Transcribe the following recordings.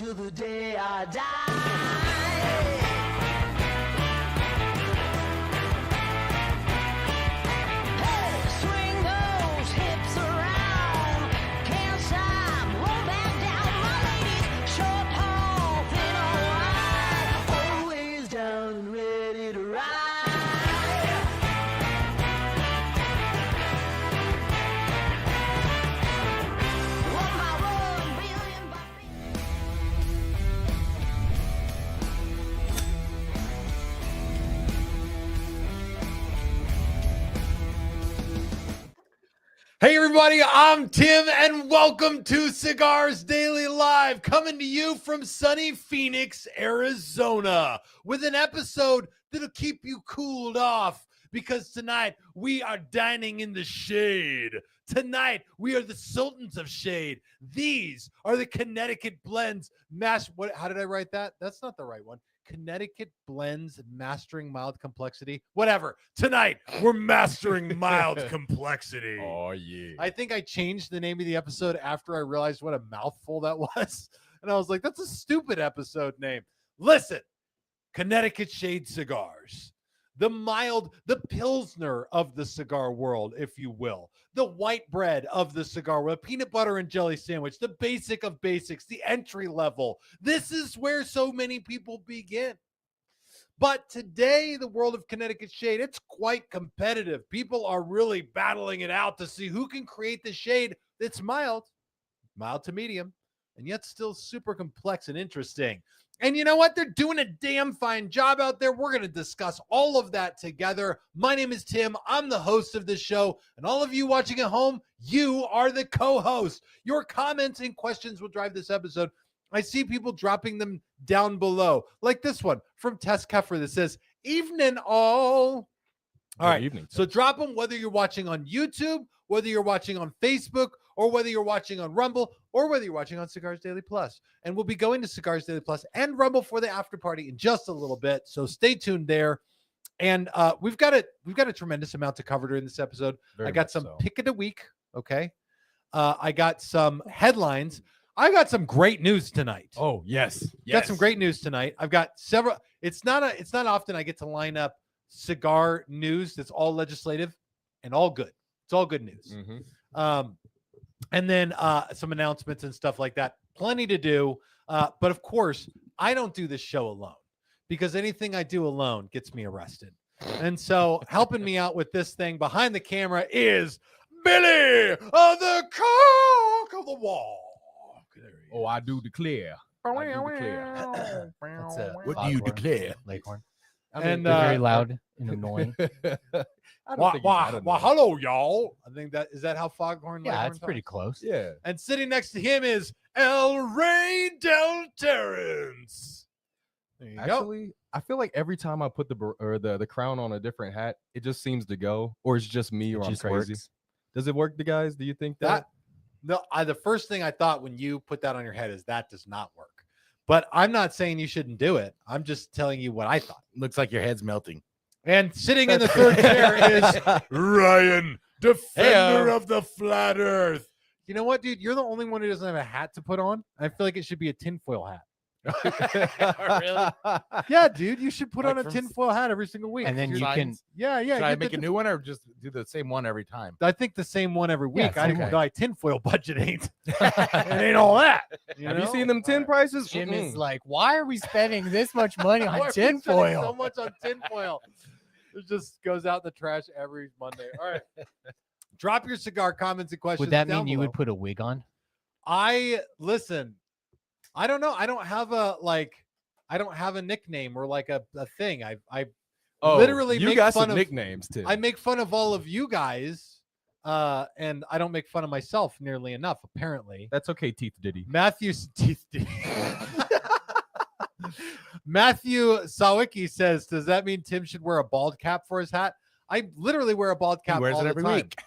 till the day I die. Hey, swing those hips around. Can't stop, roll back down. My ladies, short, tall, thin or wide, always down and ready to ride. One by one, billion by billion. Hey everybody, I'm Tim and welcome to Cigars Daily Live, coming to you from sunny Phoenix, Arizona, with an episode that'll keep you cooled off because tonight we are dining in the shade. Tonight we are the Sultans of Shade. These are the Connecticut blends. How did I write that? That's not the right one. Connecticut blends mastering mild complexity. Whatever. Tonight we're mastering mild complexity. Oh, yeah. I think I changed the name of the episode after I realized what a mouthful that was. And I was like, that's a stupid episode name. Listen, Connecticut Shade Cigars. The mild, the Pilsner of the cigar world, if you will. The white bread of the cigar world. Peanut butter and jelly sandwich. The basic of basics. The entry level. This is where so many people begin. But today, the world of Connecticut Shade, it's quite competitive. People are really battling it out to see who can create the shade that's mild to medium, and yet still super complex and interesting. And you know what? They're doing a damn fine job out there. We're going to discuss all of that together. My name is Tim. I'm the host of this show. And all of you watching at home, you are the co-host. Your comments and questions will drive this episode. I see people dropping them down below, like this one from Tess Keffer that says, "Evening all." All right. Evening, So drop them whether you're watching on YouTube, whether you're watching on Facebook, or whether you're watching on Rumble, or whether you're watching on Cigars Daily Plus. And we'll be going to Cigars Daily Plus and Rumble for the after party in just a little bit. So stay tuned there. And we've got a tremendous amount to cover during this episode. Very I got much some so. pick of the week. Okay. I got some headlines. I got some great news tonight. Oh, yes. Got some great news tonight. I've got several. It's not often I get to line up cigar news that's all legislative and all good. It's all good news. Mhm. And then some announcements and stuff like that. Plenty to do. But of course, I don't do this show alone because anything I do alone gets me arrested. And so helping me out with this thing behind the camera is Billy of the Cock of the Wall. Oh, I do declare. I do declare. That's a What do you foghorn, declare? Leghorn. I mean, And They're very loud and annoying. I don't Why, think why, I don't why, know. hello, y'all. I think that is that how Foghorn Yeah, Leghorn it's pretty talks? close. Yeah. And sitting next to him is El Rey del Terrence. There you go. Actually, I feel like every time I put the crown on a different hat, it just seems to go, or it's just me, or It I'm just crazy. works. Does it work, the guys? Do you think that? No, the first thing I thought when you put that on your head is that does not work. But I'm not saying you shouldn't do it. I'm just telling you what I thought. Looks like your head's melting. And sitting in the third chair is Ryan, defender of the flat earth. You know what, dude? You're the only one who doesn't have a hat to put on. I feel like it should be a tinfoil hat. Really? Yeah, dude, you should put Like on a from tinfoil hat every single week. And then Dude, you can Signs? yeah. Should I get make the- a new one or just do the same one every time? I think the same one every Yeah, week. I same didn't one. know tinfoil budget ain't. It ain't all that. Have you know? seen them tin All right. prices? Jim is Mm-mm. like, why are we spending this much money Why on are we spending tinfoil? So much on tinfoil. It just goes out in the trash every Monday. All right. Drop your cigar comments and questions. Would that down mean you would below. put a wig on? Listen. I don't know. I don't have a nickname or like a thing. I Oh, literally you make got fun some of nicknames too. I make fun of all of you guys, and I don't make fun of myself nearly enough. Apparently, That's okay, Teeth Diddy. Matthew's teeth. Matthew Sawicki says, "Does that mean Tim should wear a bald cap for his hat?" I literally wear a bald cap. He wears all it the every time. week.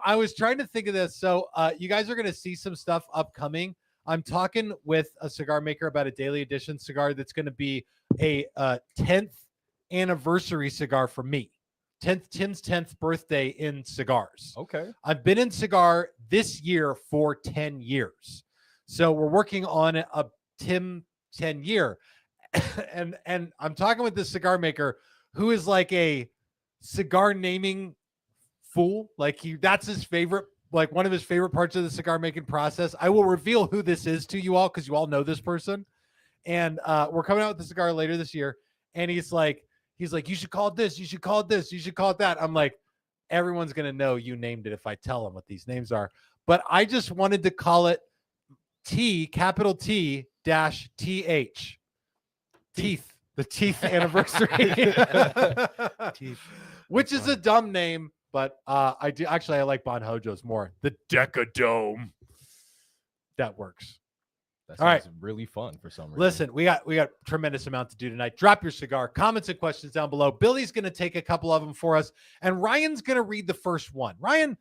I was trying to think of this. So you guys are going to see some stuff upcoming. I'm talking with a cigar maker about a daily edition cigar that's going to be a 10th anniversary cigar for me. Tim's 10th birthday in cigars. Okay. I've been in cigar this year for 10 years. So we're working on a Tim 10 year. and I'm talking with this cigar maker who is like a cigar naming fool. Like that's his favorite, like one of his favorite parts of the cigar making process. I will reveal who this is to you all because you all know this person. And we're coming out with the cigar later this year. And he's like, you should call it this, you should call it this, you should call it that. I'm like, everyone's gonna know you named it if I tell them what these names are. But I just wanted to call it capital T dash TH. Teeth. The teeth anniversary. Teeth. Which is a dumb name, but I like Bon Hojo's more. The Decadome. That works. That All right. sounds really fun for some reason. Listen, we got tremendous amount to do tonight. Drop your cigar, comments and questions down below. Billy's going to take a couple of them for us, and Ryan's going to read the first one. Ryan,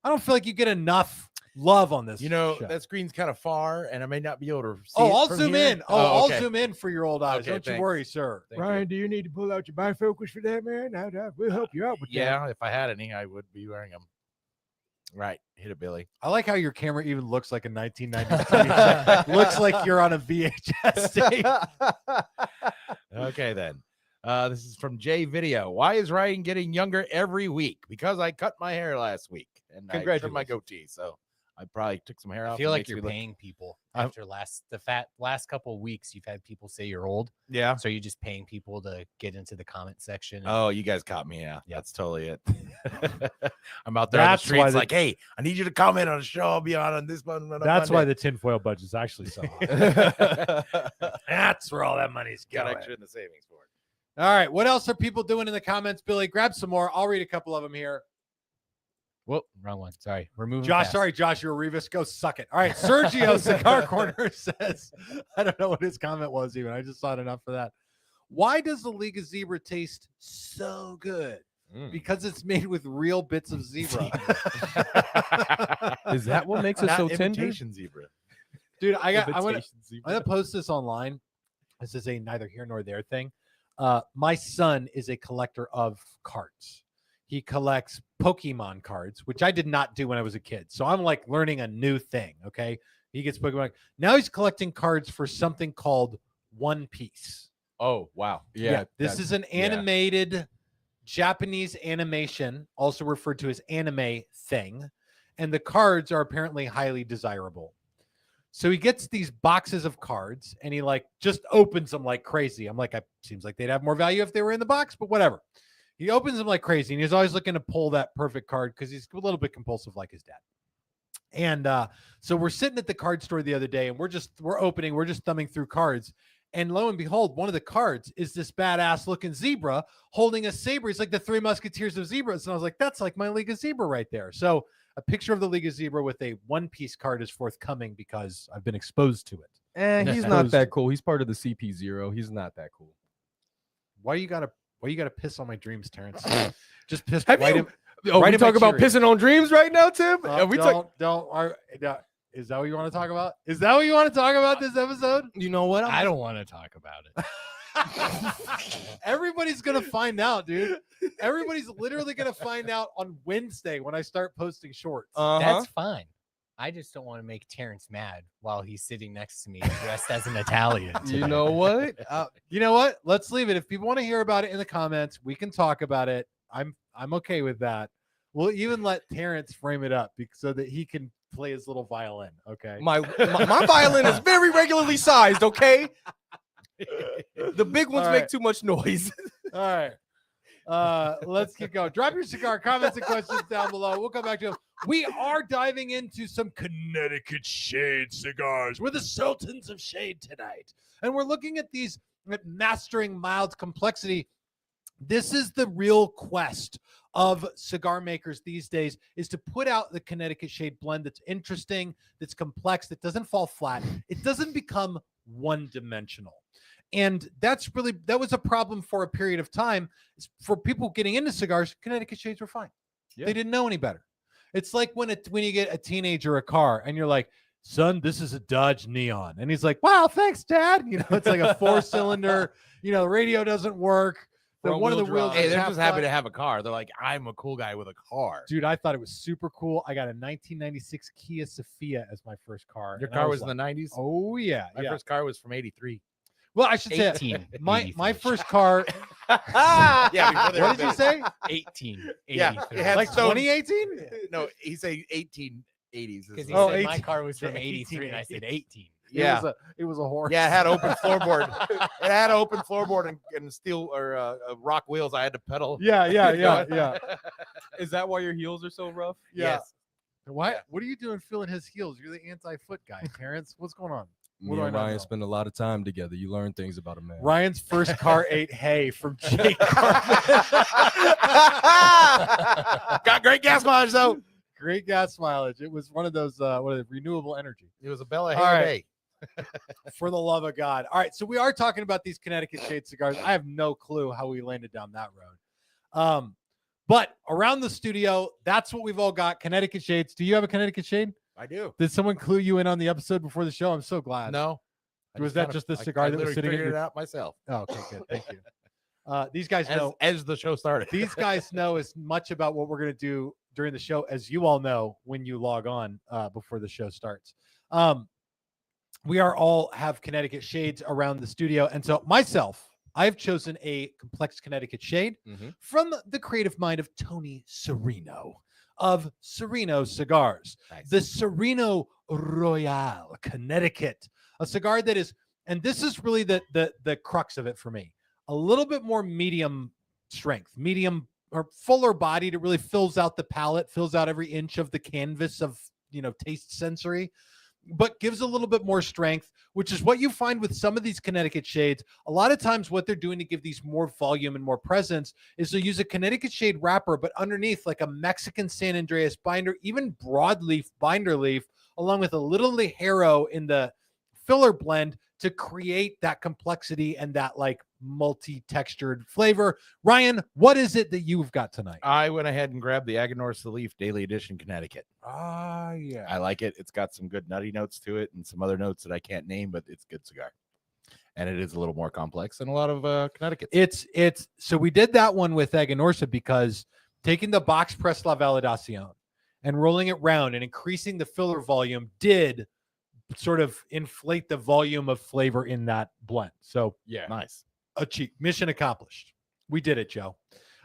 I don't feel like you get enough love on this. You know, show. that screen's kind of far, and I may not be able to see Oh, it I'll from zoom here. in. I'll okay. zoom in for your old eyes. Okay, Don't you thanks. worry, sir. Thank Ryan, you. do you need to pull out your bifocals for that, man? We'll help you out with that. Yeah, if I had any, I would be wearing them. Right. Hit it, Billy. I like how your camera even looks like a 1990s. Looks like you're on a VHS tape. Okay, then. This is from J Video. Why is Ryan getting younger every week? Because I cut my hair last week and I trimmed my goatee. So I probably took some hair off. I feel It like makes you're me look- paying people after last couple of weeks. You've had people say you're old, Yeah. so you're just paying people to get into the comment section. and- Oh, you guys caught me. Yeah, Yep. that's totally it. I'm out there on the That's why streets like, hey, I need you to comment on a show. I'll be on this one. That's why the tinfoil budget's actually so high. That's where all that money's got going. extra in the savings for it. All right. What else are people doing in the comments, Billy? Grab some more. I'll read a couple of them here. Whoa, wrong one. Sorry, we're moving. Josh, fast. sorry, Josh, you're a Revis. Go suck it. All right. Sergio Cigar Corner says, I don't know what his comment was even. I just saw it enough for that. Why does the Liga Zebra taste so good? Because it's made with real bits of zebra. Is that what makes it Not so tender? imitation zebra. Dude, I'm gonna Imitation zebra. post this online. This is a neither here nor there thing. My son is a collector of cards. He collects Pokemon cards, which I did not do when I was a kid. So I'm like learning a new thing. Okay. He gets Pokemon. Now he's collecting cards for something called One Piece. Oh, wow. Yeah. This is an animated Japanese animation, also referred to as anime thing. And the cards are apparently highly desirable. So he gets these boxes of cards and he like just opens them like crazy. I'm like, seems like they'd have more value if they were in the box, but whatever. He opens them like crazy and he's always looking to pull that perfect card because he's a little bit compulsive like his dad. And so we're sitting at the card store the other day and we're just thumbing through cards. And lo and behold, one of the cards is this badass looking zebra holding a saber. He's like the Three Musketeers of zebras. And I was like, that's like my Liga Zebra right there. So a picture of the Liga Zebra with a One Piece card is forthcoming because I've been exposed to it. He's not that cool. He's part of the CP0. He's not that cool. Why you gotta piss on my dreams, Terrence? Just piss Have right you- in. Oh, Right we in my talk about Cheerios. pissing on dreams right now, Tim? Are we talk- Is that what you want to talk about? Is that what you want to talk about this episode? You know what? I don't want to talk about it. Everybody's gonna find out, dude. Everybody's literally gonna find out on Wednesday when I start posting shorts. That's fine. I just don't want to make Terrence mad while he's sitting next to me dressed as an Italian. You today. know what? You know what? Let's leave it. If people want to hear about it in the comments, we can talk about it. I'm okay with that. We'll even let Terrence frame it up so that he can play his little violin. Okay. My violin is very regularly sized, okay? The big ones All make right. too much noise. All right. Let's keep going. Drop your cigar comments and questions down below. We'll come back to them. We are diving into some Connecticut Shade cigars. We're the Sultans of Shade tonight. And we're looking at these at mastering mild complexity. This is the real quest of cigar makers these days, is to put out the Connecticut Shade blend that's interesting, that's complex, that doesn't fall flat. It doesn't become one-dimensional. And that was a problem for a period of time. For people getting into cigars, Connecticut Shades were fine. Yeah. They didn't know any better. It's like when you get a teenager a car and you're like, son, this is a Dodge Neon. And he's like, wow, thanks, Dad. You know, it's like a 4-cylinder, the radio doesn't work. one of the Front-wheel wheels. drive. Hey, is they're half just happy flat. to have a car. They're like, I'm a cool guy with a car. Dude, I thought it was super cool. I got a 1996 Kia Sophia as my first car. Your and I car was in like, the 90s? Oh yeah, My yeah. first car was from 83. Well, I should say 18. my first car. Yeah, before they were What did you big. say? 18. Yeah, it had Like stone- 2018? No, he said 1880s. Because he Oh, said my 18. car was from Yeah, 83, and I said 18. Yeah. It was a horse. Yeah, it had open floorboard. It had open floorboard and steel or rock wheels. I had to pedal. Yeah. Is that why your heels are so rough? Yes. What are you doing feeling his heels? You're the anti-foot guy, Terrence. What's going on? What Me do and I not Ryan know? spend a lot of time together. You learn things about a man. Ryan's first car ate hay from Jake. Got great gas mileage though. Great gas mileage. It was one of those renewable energy. It was a Bella All right. Hay. For the love of God. All right, so we are talking about these Connecticut Shade cigars. I have no clue how we landed down that road. But around the studio, that's what we've all got. Connecticut Shades. Do you have a Connecticut Shade? I do. Did someone clue you in on the episode before the show? I'm so glad. No. Was that just the cigar that was literally sitting in figured your- it out myself Oh, okay, good. Thank you. These guys as, know. as the show started. These guys know as much about what we're going to do during the show as you all know when you log on before the show starts. We are all have Connecticut shades around the studio. And so myself, I've chosen a complex Connecticut shade from the creative mind of Tony Serino of Serino Cigars. Nice. The Serino Royale Connecticut, a cigar that is, and this is really the crux of it for me, a little bit more medium strength, medium or fuller bodied. It really fills out the palate, fills out every inch of the canvas of, taste sensory, but gives a little bit more strength, which is what you find with some of these Connecticut shades. A lot of times what they're doing to give these more volume and more presence is they'll use a Connecticut shade wrapper, but underneath like a Mexican San Andreas binder, even broadleaf binder leaf, along with a little Ligero in the filler blend to create that complexity and that like multi-textured flavor. Ryan, what is it that you've got tonight? I went ahead and grabbed the Agador Salif Daily Edition Connecticut. Yeah. I like it. It's got some good nutty notes to it and some other notes that I can't name, but it's a good cigar. And it is a little more complex than a lot of Connecticut. It's so we did that one with Aganorsa because taking the box press La Validacion and rolling it round and increasing the filler volume did sort of inflate the volume of flavor in that blend. So Yeah. Nice. mission accomplished. We did it, Joe.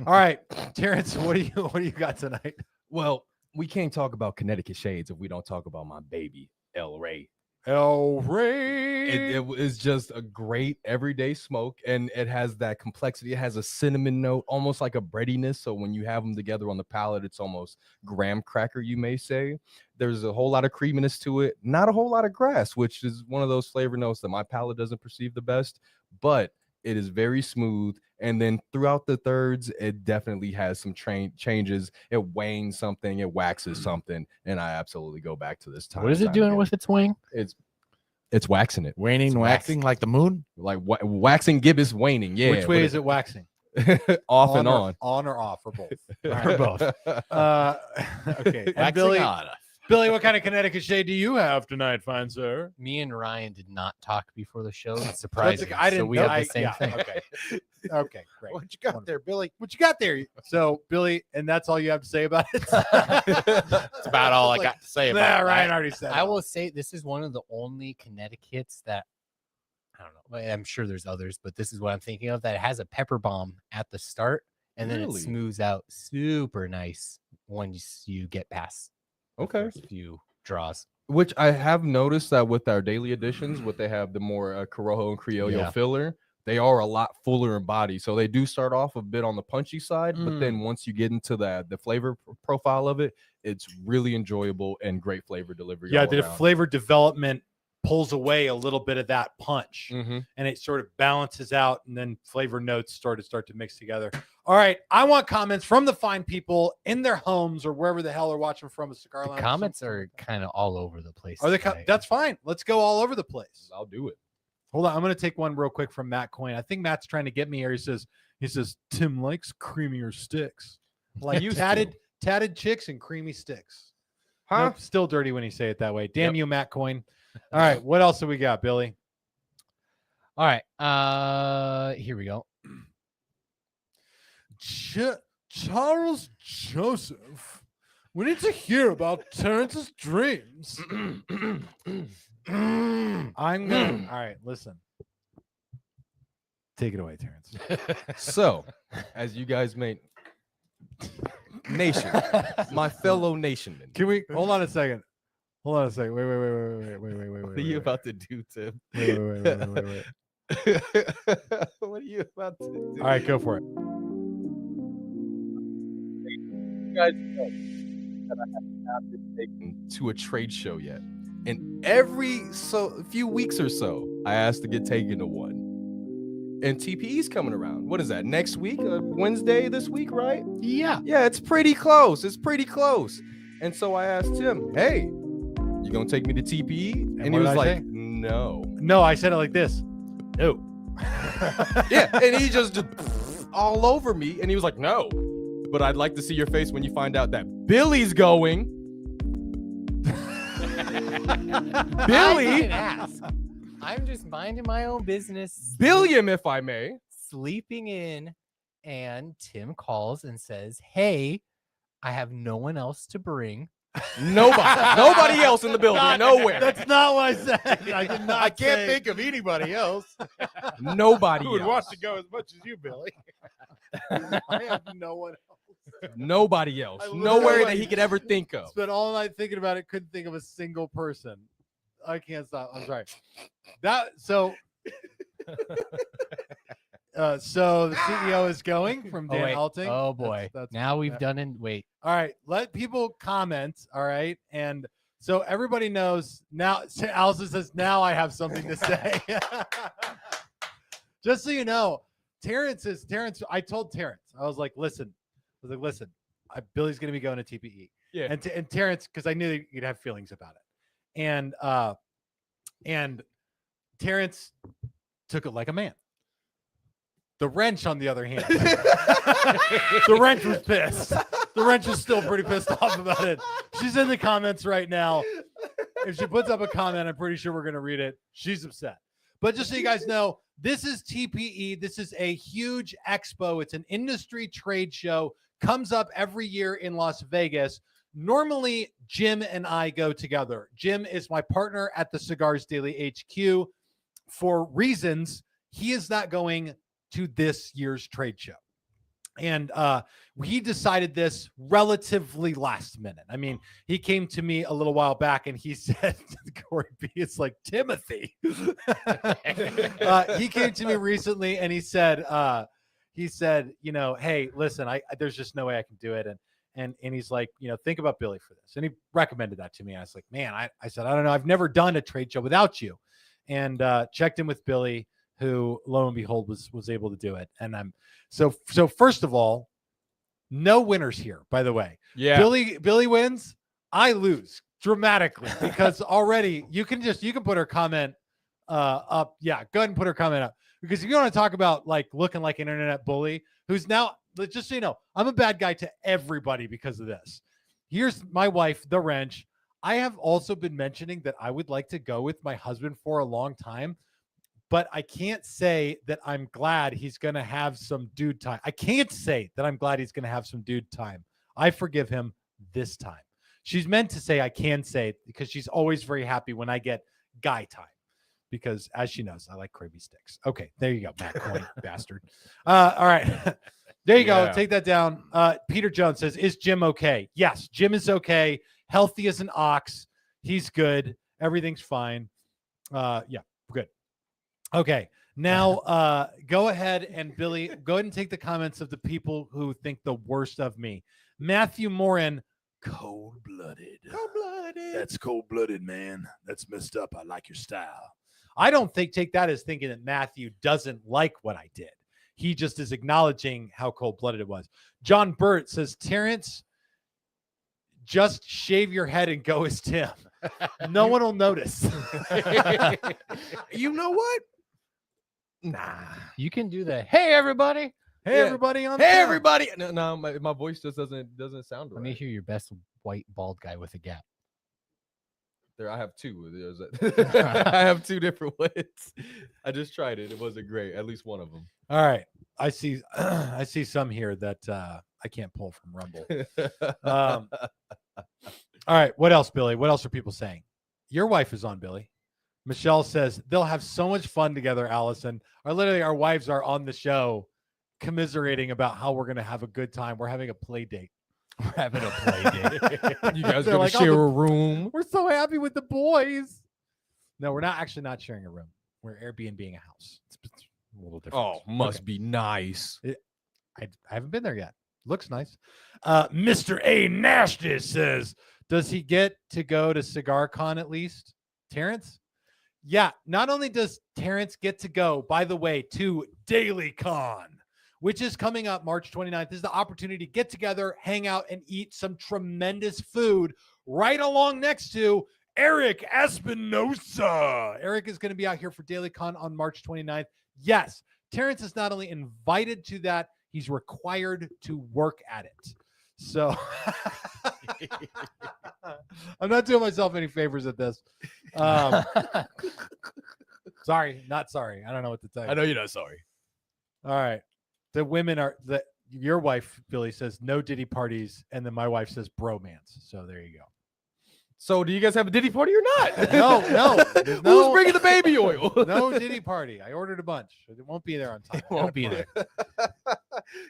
All right, Terrence, what do you got tonight? Well, we can't talk about Connecticut shades if we don't talk about my baby, El Rey. El Rey. It is just a great everyday smoke, and it has that complexity. It has a cinnamon note, almost like a breadiness. So when you have them together on the palate, it's almost graham cracker, you may say. There's a whole lot of creaminess to it, not a whole lot of grass, which is one of those flavor notes that my palate doesn't perceive the best, but it is very smooth. And then throughout the thirds, it definitely has some changes. It wanes something, it waxes something, and I absolutely go back to this time. What is it doing with its wing? It's waxing it, Waning, waxing like the moon. like waxing gibbous waning. Yeah. Which way is it waxing? Off and on. On or off, or both? Or both. Okay. And Waxing Billy, on. Billy, what kind of Connecticut shade do you have tonight, fine sir? Me and Ryan did not talk before the show. It's surprising. I didn't so we know. have the same thing. Okay. Okay, great. What you got there, Billy? What you got there? So, Billy, and that's all you have to say about it? That's about all I Like, got to say Nah, about Ryan it. already said I it. will say this is one of the only Connecticut's that I don't know. I'm sure there's others, but this is what I'm thinking of that it has a pepper bomb at the start and then Really? it smooths out super nice once you get past the Okay. first few draws. Which I have noticed that with our daily editions, what they have the more Corojo and Criollo Yeah. filler, they are a lot fuller in body. So they do start off a bit on the punchy side, but then once you get into the flavor profile of it, it's really enjoyable and great flavor delivery. Yeah, all the around. flavor development pulls away a little bit of that punch. Mhm. And it sort of balances start and then flavor notes start to mix together. All right, I want comments from the fine people in their homes or wherever the hell they're watching from a cigar The lounge. comments are kind of all over the place. Are they? tonight. That's fine. Let's go all over the place. I'll do it. Hold on, I'm going to take one real quick from Matt Coyne. I think Matt's trying to get me here. He says Tim likes creamier sticks, like used tatted chicks and creamy sticks. Huh? Nope, still dirty when you say it that way. Damn you, Matt Coyne. All right, what else do we got, Billy? All right. Here we go. Charles Joseph. We need to hear about Terrence's dreams. I'm gonna. All right, listen. Take it away, Terrence. So, as you guys may, nation, my fellow nationmen, Can we hold on a second? Hold on a second. Wait. what are you about to do, Tim? Wait. What are you about to do? All right, go for it. You guys know that I have not been taken to a trade show yet, and every few weeks or so, I asked to get taken to one. And TPE's coming around. What is that? Next week, Wednesday this week, right? Yeah. Yeah, it's pretty close. It's pretty close. And so I asked him, "Hey, you gonna take me to TPE?" And he what was did I like, say? "No." No, I said it like this. No. Yeah, and he just all over me, and he was like, "No, but I'd like to see your face when you find out that Billy's going." I Billy, didn't ask. I'm just minding my own business. Billiam, if I may. Sleeping in, and Tim calls and says, "Hey, I have no one else to bring." Nobody else in the building, nowhere. That's not what I said. I did not. I can't say- think of anybody else Nobody who would else. want to go as much as you, Billy. I have no one else. Nobody else. I literally Nowhere like- that he could ever think of. Spent all night thinking about it. Couldn't think of a single person. I can't stop. I'm sorry. So the CEO is going from Dan wait. Alting. Oh boy. That's Now we've that- done it. Wait. All right, let people comment. All right, and so everybody knows now. Allison says, "Now I have something to say." Just so you know, Terrence. I told Terrence, I was like, "Listen, Billy's going to be going to TPE." Yeah. And Terrence, because I knew you'd have feelings about it, and Terrence took it like a man. The wrench, on the other hand, the wrench was pissed. The wrench is still pretty pissed off about it. She's in the comments right now. If she puts up a comment, I'm pretty sure we're going to read it. She's upset. But just so you guys know, this is TPE. This is a huge expo. It's an industry trade show. Comes up every year in Las Vegas. Normally, Jim and I go together. Jim is my partner at the Cigars Daily HQ. For reasons, he is not going to this year's trade show. And he decided this relatively last minute. I mean, he came to me a little while back and he said, Corey B, it's like Timothy. He came to me recently and he said, you know, hey, listen, there's just no way I can do it. And he's like, you know, think about Billy for this. And he recommended that to me. I was like, man, I said, I don't know. I've never done a trade show without you. And checked in with Billy, who lo and behold was able to do it. And I'm so first of all, no winners here, by the way. Yeah. Billy wins, I lose dramatically because already you can put her comment up. Yeah, go ahead and put her comment up. Because if you want to talk about like looking like an internet bully, who's now, just so you know, I'm a bad guy to everybody because of this. Here's my wife, the wrench. I have also been mentioning that I would like to go with my husband for a long time, but I can't say that I'm glad he's going to have some dude time. I can't say that I'm glad he's going to have some dude time. I forgive him this time. She's meant to say I can say it because she's always very happy when I get guy time because, as she knows, I like crabby sticks. Okay, there you go, Matt Coin, bastard. All right. There you go. Take that down. Peter Jones says, is Jim okay? Yes, Jim is okay. Healthy as an ox. He's good. Everything's fine. Yeah, good. Okay. Now, go ahead and Billy, go ahead and take the comments of the people who think the worst of me. Matthew Morin, cold-blooded. Cold-blooded. That's cold-blooded, man. That's messed up. I like your style. I don't take that as thinking that Matthew doesn't like what I did. He just is acknowledging how cold-blooded it was. John Burt says, Terrence, just shave your head and go as Tim. No one will notice. You know what? Nah. You can do the hey everybody. Hey, Yeah. everybody on Hey, the everybody. No, my voice just doesn't sound Let me right. hear your best white bald guy with a gap. There, I have two. I have two different ones. I just tried it. It wasn't great. At least one of them. All right. I see I see some here that I can't pull from Rumble. All right, what else, Billy? What else are people saying? Your wife is on, Billy. Michelle says they'll have so much fun together, Allison. Our wives are on the show commiserating about how we're going to have a good time. We're having a play date. We're having a play date. You guys They're gonna like, "Oh, share the- a room? We're so happy with the boys. No, we're not sharing a room. We're Airbnb-ing a house. It's a little different. Oh, must be nice. I haven't been there yet. Looks nice. Mr. A. Nashtis says, does he get to go to Cigar Con at least? Terrence? Yeah, not only does Terrence get to go, by the way, to Daily Con, which is coming up March 29th. This is the opportunity to get together, hang out, and eat some tremendous food right along next to Eric Espinosa. Eric is going to be out here for Daily Con on March 29th. Yes, Terrence is not only invited to that, he's required to work at it. So I'm not doing myself any favors at this. Sorry, not sorry. I don't know what to tell you. I know you're not sorry. All right. The women are your wife, Billy, says no Diddy parties, and then my wife says bromance. So there you go. So do you guys have a Diddy party or not? No. There's Who's bringing the baby oil? no Diddy party. I ordered a bunch. It won't be there on time. It won't be there.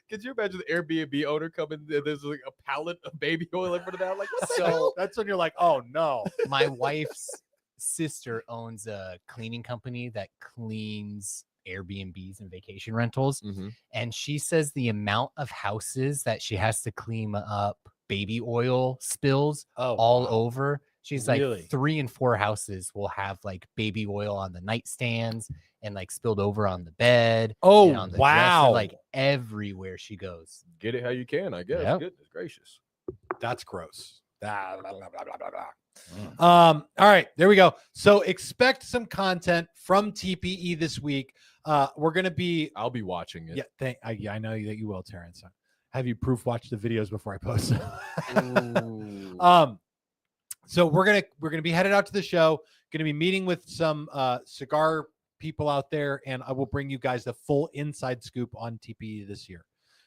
Could you imagine the Airbnb owner coming? There's like a pallet of baby oil in front of that. Like, what the So- hell? That's when you're like, oh no. My wife's sister owns a cleaning company that cleans Airbnbs and vacation rentals. And she says the amount of houses that she has to clean up baby oil spills all over. She's Really? like 3 and 4 houses will have like baby oil on the nightstands and like spilled over on the bed. Oh and on the dresser, wow. like everywhere she goes. Get it how you can, I guess. Yep. Goodness gracious. That's gross. Blah, blah, blah, blah, blah, blah. All right, there we go. So expect some content from TPE this week. We're gonna be I'll be watching it. I know that you will, Terrence. Have you proof watch the videos before I post them? So we're gonna be headed out to the show. Gonna be meeting with some cigar people out there, and I will bring you guys the full inside scoop on TPE this year.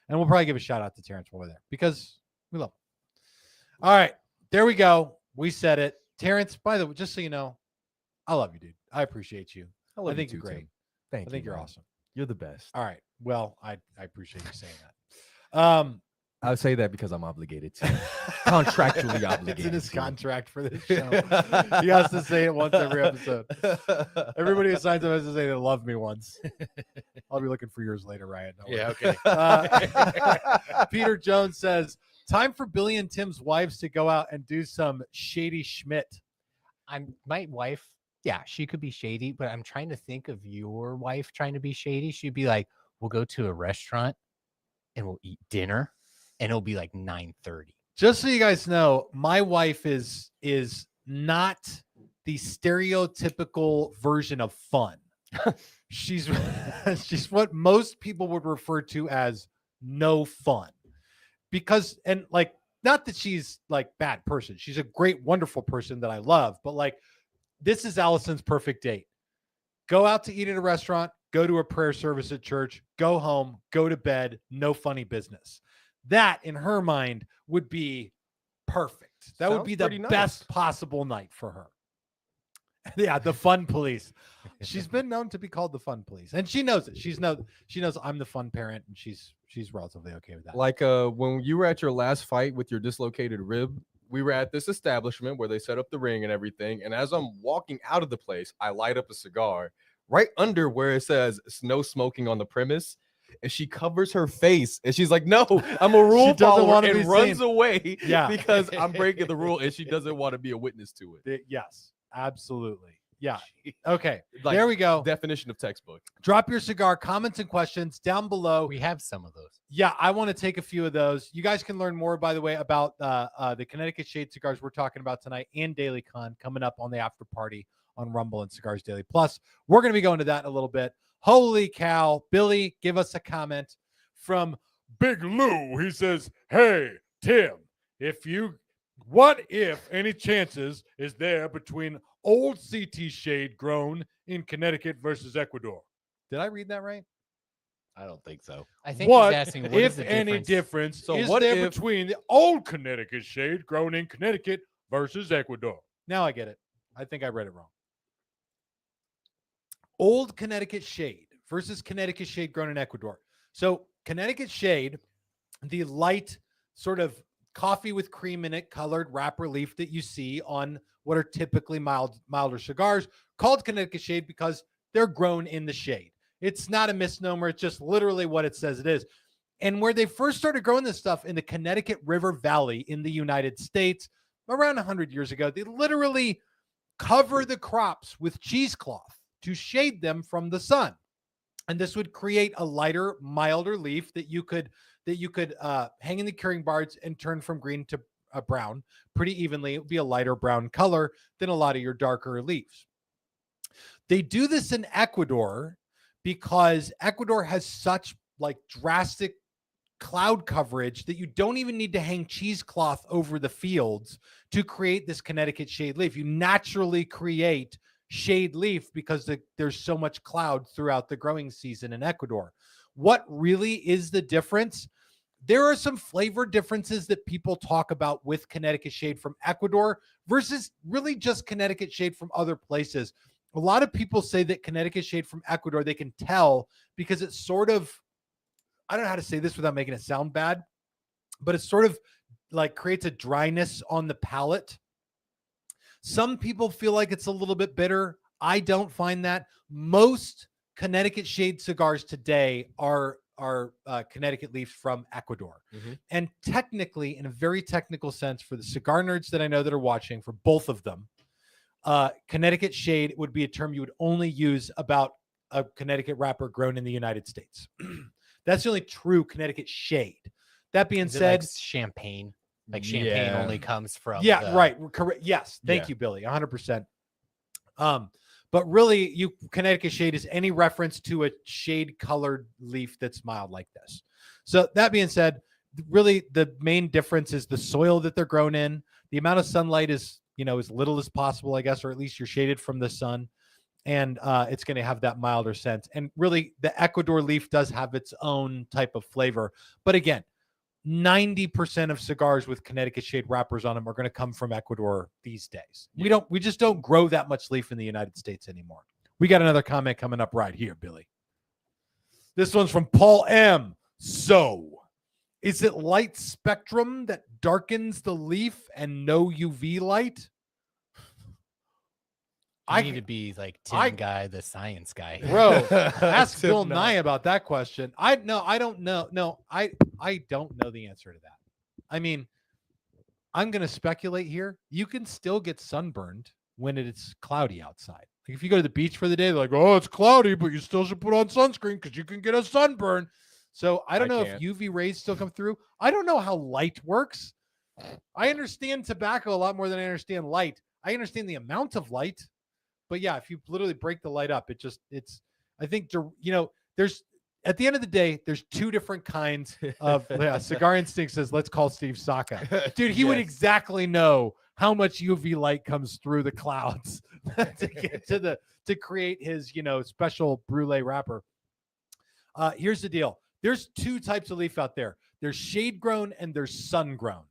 And we'll probably give a shout out to Terrence while we're there because we love him. All right, there we go. We said it. Terrence, by the way, just so you know, I love you, dude. I appreciate you. I think you're great. Thank you. I think you're man. awesome. You're the best. All right. Well, I appreciate you saying that. I would say that because I'm obligated to. Contractually It's obligated. in his to. contract for this show. He has to say it once every episode. Everybody who signs up has to say they love me once. I'll be looking for yours later, Ryan. Don't worry. Yeah, okay. Peter Jones says, time for Billy and Tim's wives to go out and do some Shady Schmidt. My wife, yeah, she could be shady, but I'm trying to think of your wife trying to be shady. She'd be like, we'll go to a restaurant and we'll eat dinner and it'll be like 9:30. Just so you guys know, my wife is not the stereotypical version of fun. she's what most people would refer to as no fun. Because, and like, not that she's like bad person. She's a great, wonderful person that I love, but like, this is Allison's perfect date. Go out to eat at a restaurant, go to a prayer service at church, go home, go to bed, no funny business. That in her mind would be perfect. That would Sounds be the pretty nice. best possible night for her. Yeah, the fun police. She's been known to be called the fun police, and she knows it. She knows I'm the fun parent, and she's relatively okay with that. Like when you were at your last fight with your dislocated rib, we were at this establishment where they set up the ring and everything. And as I'm walking out of the place, I light up a cigar right under where it says no smoking on the premise. And she covers her face and she's like, no, I'm a rule doesn't follower, wanna and be runs seen. away Yeah. because I'm breaking the rule and she doesn't want to be a witness to it. Yes, absolutely. Yeah. Okay. Like, there we go. Definition of textbook. Drop your cigar comments and questions down below. We have some of those. Yeah, I want to take a few of those. You guys can learn more, by the way, about the Connecticut Shade cigars we're talking about tonight and Daily Con coming up on the after party on Rumble and Cigars Daily Plus. We're going to be going to that in a little bit. Holy cow. Billy, give us a comment from Big Lou. He says, hey, Tim, what if any chances is there between old CT Shade grown in Connecticut versus Ecuador? Did I read that right? I don't think so. I think What, he's asking what if is the any difference? difference, So is what there if- between the old Connecticut shade grown in Connecticut versus Ecuador? Now I get it. I think I read it wrong. Old Connecticut shade versus Connecticut shade grown in Ecuador. So Connecticut shade, the light sort of coffee with cream in it colored wrapper leaf that you see on what are typically milder cigars, called Connecticut shade because they're grown in the shade. It's not a misnomer. It's just literally what it says it is. And where they first started growing this stuff in the Connecticut River Valley in the United States around 100 years ago, they literally cover the crops with cheesecloth to shade them from the sun. And this would create a lighter, milder leaf that you could hang in the curing bars and turn from green to brown pretty evenly. It would be a lighter brown color than a lot of your darker leaves. They do this in Ecuador because Ecuador has such like drastic cloud coverage that you don't even need to hang cheesecloth over the fields to create this Connecticut shade leaf. You naturally create shade leaf because there's so much cloud throughout the growing season in Ecuador. What really is the difference? There are some flavor differences that people talk about with Connecticut shade from Ecuador versus really just Connecticut shade from other places. A lot of people say that Connecticut shade from Ecuador, they can tell because it's sort of, I don't know how to say this without making it sound bad, but it sort of like creates a dryness on the palate. Some people feel like it's a little bit bitter. I don't find that. Most Connecticut shade cigars today are Connecticut leaves from Ecuador. Mhm. And technically, in a very technical sense, for the cigar nerds that I know that are watching, for both of them, Connecticut shade would be a term you would only use about a Connecticut wrapper grown in the United States. That's the only true Connecticut shade. That being Is it said, like champagne? Like champagne Yeah. only comes from right, correct. Yes, thank Yeah. you, Billy, 100%. But really, Connecticut shade is any reference to a shade colored leaf that's mild like this. So that being said, really the main difference is the soil that they're grown in. The amount of sunlight is, as little as possible, I guess, or at least you're shaded from the sun. And it's going to have that milder sense. And really, the Ecuador leaf does have its own type of flavor. But again, 90% of cigars with Connecticut shade wrappers on them are going to come from Ecuador these days. We just don't grow that much leaf in the United States anymore. We got another comment coming up right here, Billy. This one's from Paul M. So, is it light spectrum that darkens the leaf and no UV light? I need to be like Tim Guy, the science guy. Bro, ask Tim Bill Nye. Nye about that question. I don't know. No, I don't know the answer to that. I mean, I'm going to speculate here. You can still get sunburned when it's cloudy outside. Like if you go to the beach for the day, they're like, oh, it's cloudy, but you still should put on sunscreen because you can get a sunburn. So I don't know if UV rays still come through. I don't know how light works. I understand tobacco a lot more than I understand light. I understand the amount of light. But yeah, if you literally break the light up, I think, there's, at the end of the day, there's two different kinds of Cigar Instinct says, let's call Steve Saka. Dude, he would exactly know how much UV light comes through the clouds to get to create his, special brulee wrapper. Here's the deal. There's two types of leaf out there. There's shade grown and there's sun grown.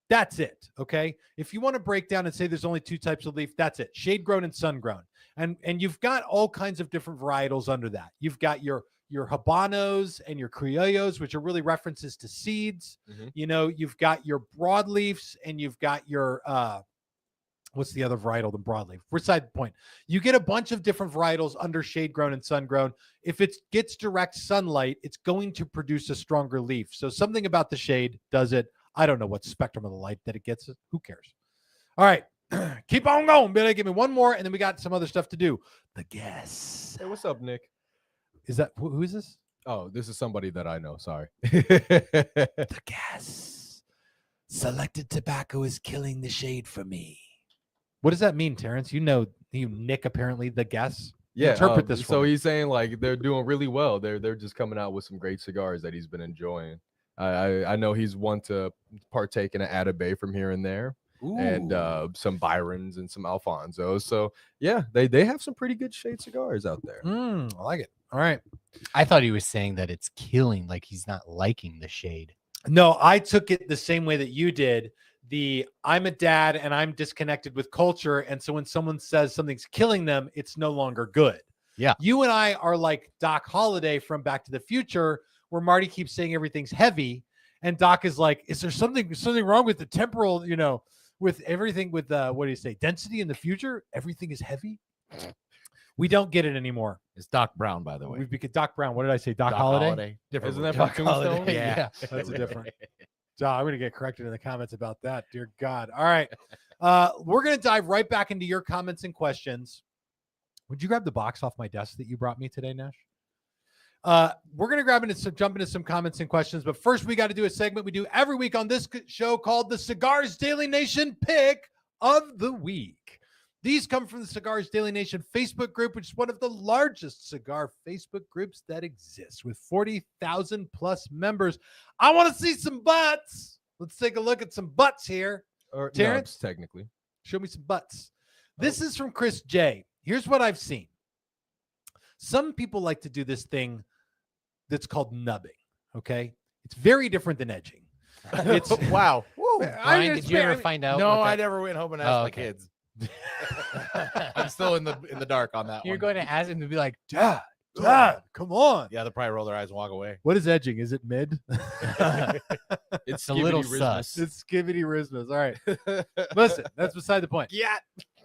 That's it. Okay. If you want to break down and say there's only two types of leaf, that's it. Shade grown and sun grown. And you've got all kinds of different varietals under that. You've got your Habanos and your Criollos, which are really references to seeds. Mhm. You've got your broadleafs and you've got your, what's the other varietal than broadleaf? Beside the point. You get a bunch of different varietals under shade grown and sun grown. If it gets direct sunlight, it's going to produce a stronger leaf. So something about the shade does it. I don't know what spectrum of the light that it gets. Who cares? All right. Keep on going, Billy. Give me one more, and then we got some other stuff to do. The guess. Hey, what's up, Nick? Is that who is this? Oh, this is somebody that I know. Sorry. The guess. Selected tobacco is killing the shade for me. What does that mean, Terrence? Nick, apparently the guess. Yeah. Interpret this. So for me. he's saying like they're doing really well. They're just coming out with some great cigars that he's been enjoying. I know he's one to partake in an Atabay from here and there. and some Byrons and some Alfonsos. So yeah, they have some pretty good shade cigars out there. I like it. All right. I thought he was saying that it's killing, like he's not liking the shade. No, I took it the same way that you did. I'm a dad and I'm disconnected with culture. And so when someone says something's killing them, it's no longer good. Yeah. You and I are like Doc Holliday from Back to the Future, where Marty keeps saying everything's heavy. And Doc is like, is there something wrong with the temporal, with everything with what do you say? Density in the future? Everything is heavy. We don't get it anymore. It's Doc Brown, by the way. We've become Doc Brown. What did I say? Doc Doc Holiday? Different. Isn't that version. from Tombstone? Yeah. That's a different. I'm going to get corrected in the comments about that. Dear God. All right. We're going to dive right back into your comments and questions. Would you grab the box off my desk that you brought me today, Nash? We're going to jump into some comments and questions. But first, we got to do a segment we do every week on this show called the Cigars Daily Nation Pick of the Week. These come from the Cigars Daily Nation Facebook group, which is one of the largest cigar Facebook groups that exists with 40,000 plus members. I want to see some butts. Let's take a look at some butts here. Or Terrence? nubs, technically. Show me some butts. This is from Chris J. Here's what I've seen. Some people like to do this thing that's called nubbing. Okay. It's very different than edging. It's Wow. Brian, did you ever find out? No, what I that- never went home and asked Oh, my okay. kids. I'm still in the dark on that You're one. going to ask him to be like, Dad, come on. Yeah, they'll probably roll their eyes and walk away. What is edging? Is it mid? It's a little skibbity-rismus. sus. It's skibbity rismas. All right. Listen, that's beside the point. Yeah.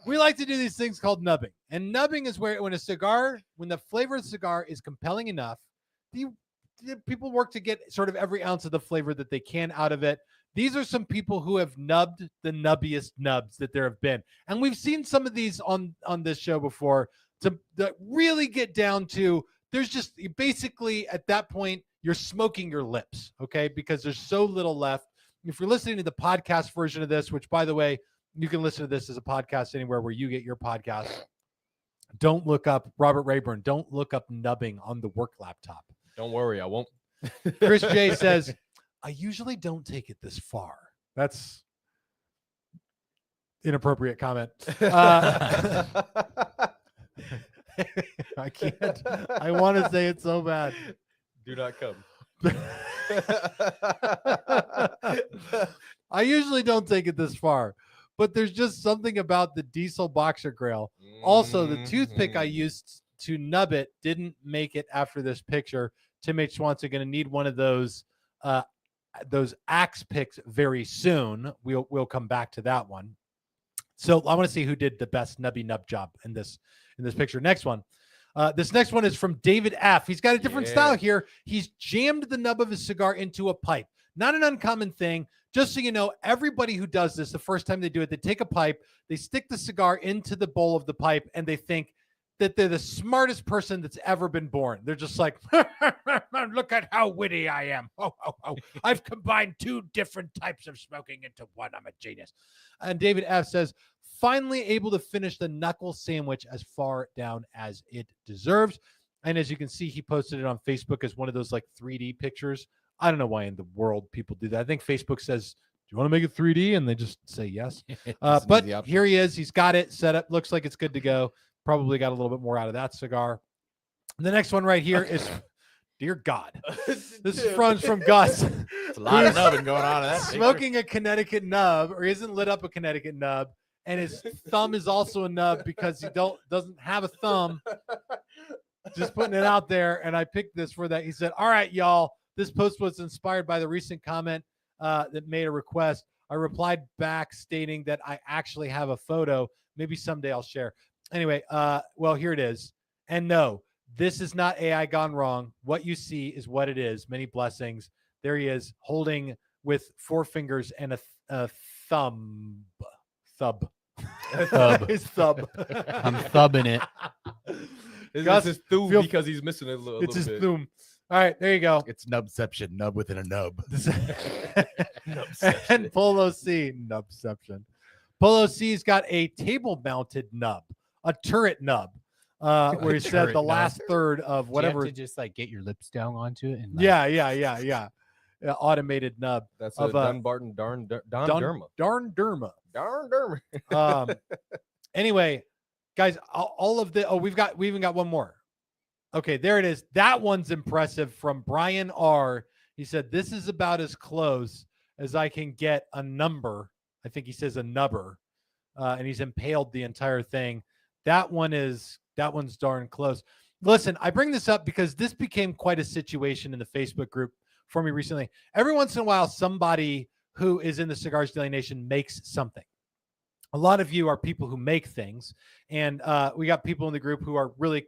We like to do these things called nubbing. And nubbing is where when the flavor of the cigar is compelling enough, the people work to get sort of every ounce of the flavor that they can out of it. These are some people who have nubbed the nubbiest nubs that there have been. And we've seen some of these on this show before to really get down to there's just basically at that point, you're smoking your lips, okay? Because there's so little left. If you're listening to the podcast version of this, which by the way, you can listen to this as a podcast anywhere where you get your podcast. Don't look up Robert Rayburn. Don't look up nubbing on the work laptop. Don't worry, I won't. Chris J says, I usually don't take it this far. That's inappropriate comment. I can't. I want to say it so bad. Do not come. I usually don't take it this far, but there's just something about the diesel boxer grill. Also, the toothpick I used to nub it didn't make it after this picture. Tim H. Swanson going to need one of those axe picks very soon. We'll come back to that one. So I want to see who did the best nubby nub job in this picture. Next one. This next one is from David F. He's got a different style here. He's jammed the nub of his cigar into a pipe. Not an uncommon thing. Just so you know, everybody who does this, the first time they do it, they take a pipe, they stick the cigar into the bowl of the pipe, and they think that they're the smartest person that's ever been born. They're just like, look at how witty I am. Oh, I've combined two different types of smoking into one. I'm a genius. And David F. says, finally able to finish the knuckle sandwich as far down as it deserves. And as you can see, he posted it on Facebook as one of those like 3D pictures. I don't know why in the world people do that. I think Facebook says, do you want to make it 3D? And they just say yes. But here he is. He's got it set up. Looks like it's good to go. Probably got a little bit more out of that cigar. And the next one right here is, dear God, this is from Gus. It's a lot of nubbing going on in that picture. Smoking a Connecticut nub, or he hasn't lit up a Connecticut nub, and his thumb is also a nub because he doesn't have a thumb. Just putting it out there, and I picked this for that. He said, all right, y'all, this post was inspired by the recent comment that made a request. I replied back stating that I actually have a photo. Maybe someday I'll share. Anyway, well, here it is. And no, this is not AI gone wrong. What you see is what it is. Many blessings. There he is holding with 4 fingers and a thumb. Thub. His thub. I'm thubbing it. Gus, It's his thumb feel- because he's missing it a little It's his bit. thumb. All right, there you go. It's nubception, nub within a nub. And Polo C, nubception. Polo C's got a table-mounted nub, a turret nub, where he said turret the nub. last third of Do you whatever. have to just like get your lips down onto it? And like, Yeah. automated nub. That's of a Dunbarton Don Derma. Darn Derma. Darn Derma. Anyway, guys, all of the we even got one more. Okay, there it is. That one's impressive from Brian R. He said, "This is about as close as I can get a number." I think he says a nubber, and he's impaled the entire thing. That one's darn close. Listen, I bring this up because this became quite a situation in the Facebook group for me recently. Every once in a while, somebody who is in the Cigars Daily Nation makes something. A lot of you are people who make things, and we got people in the group who are really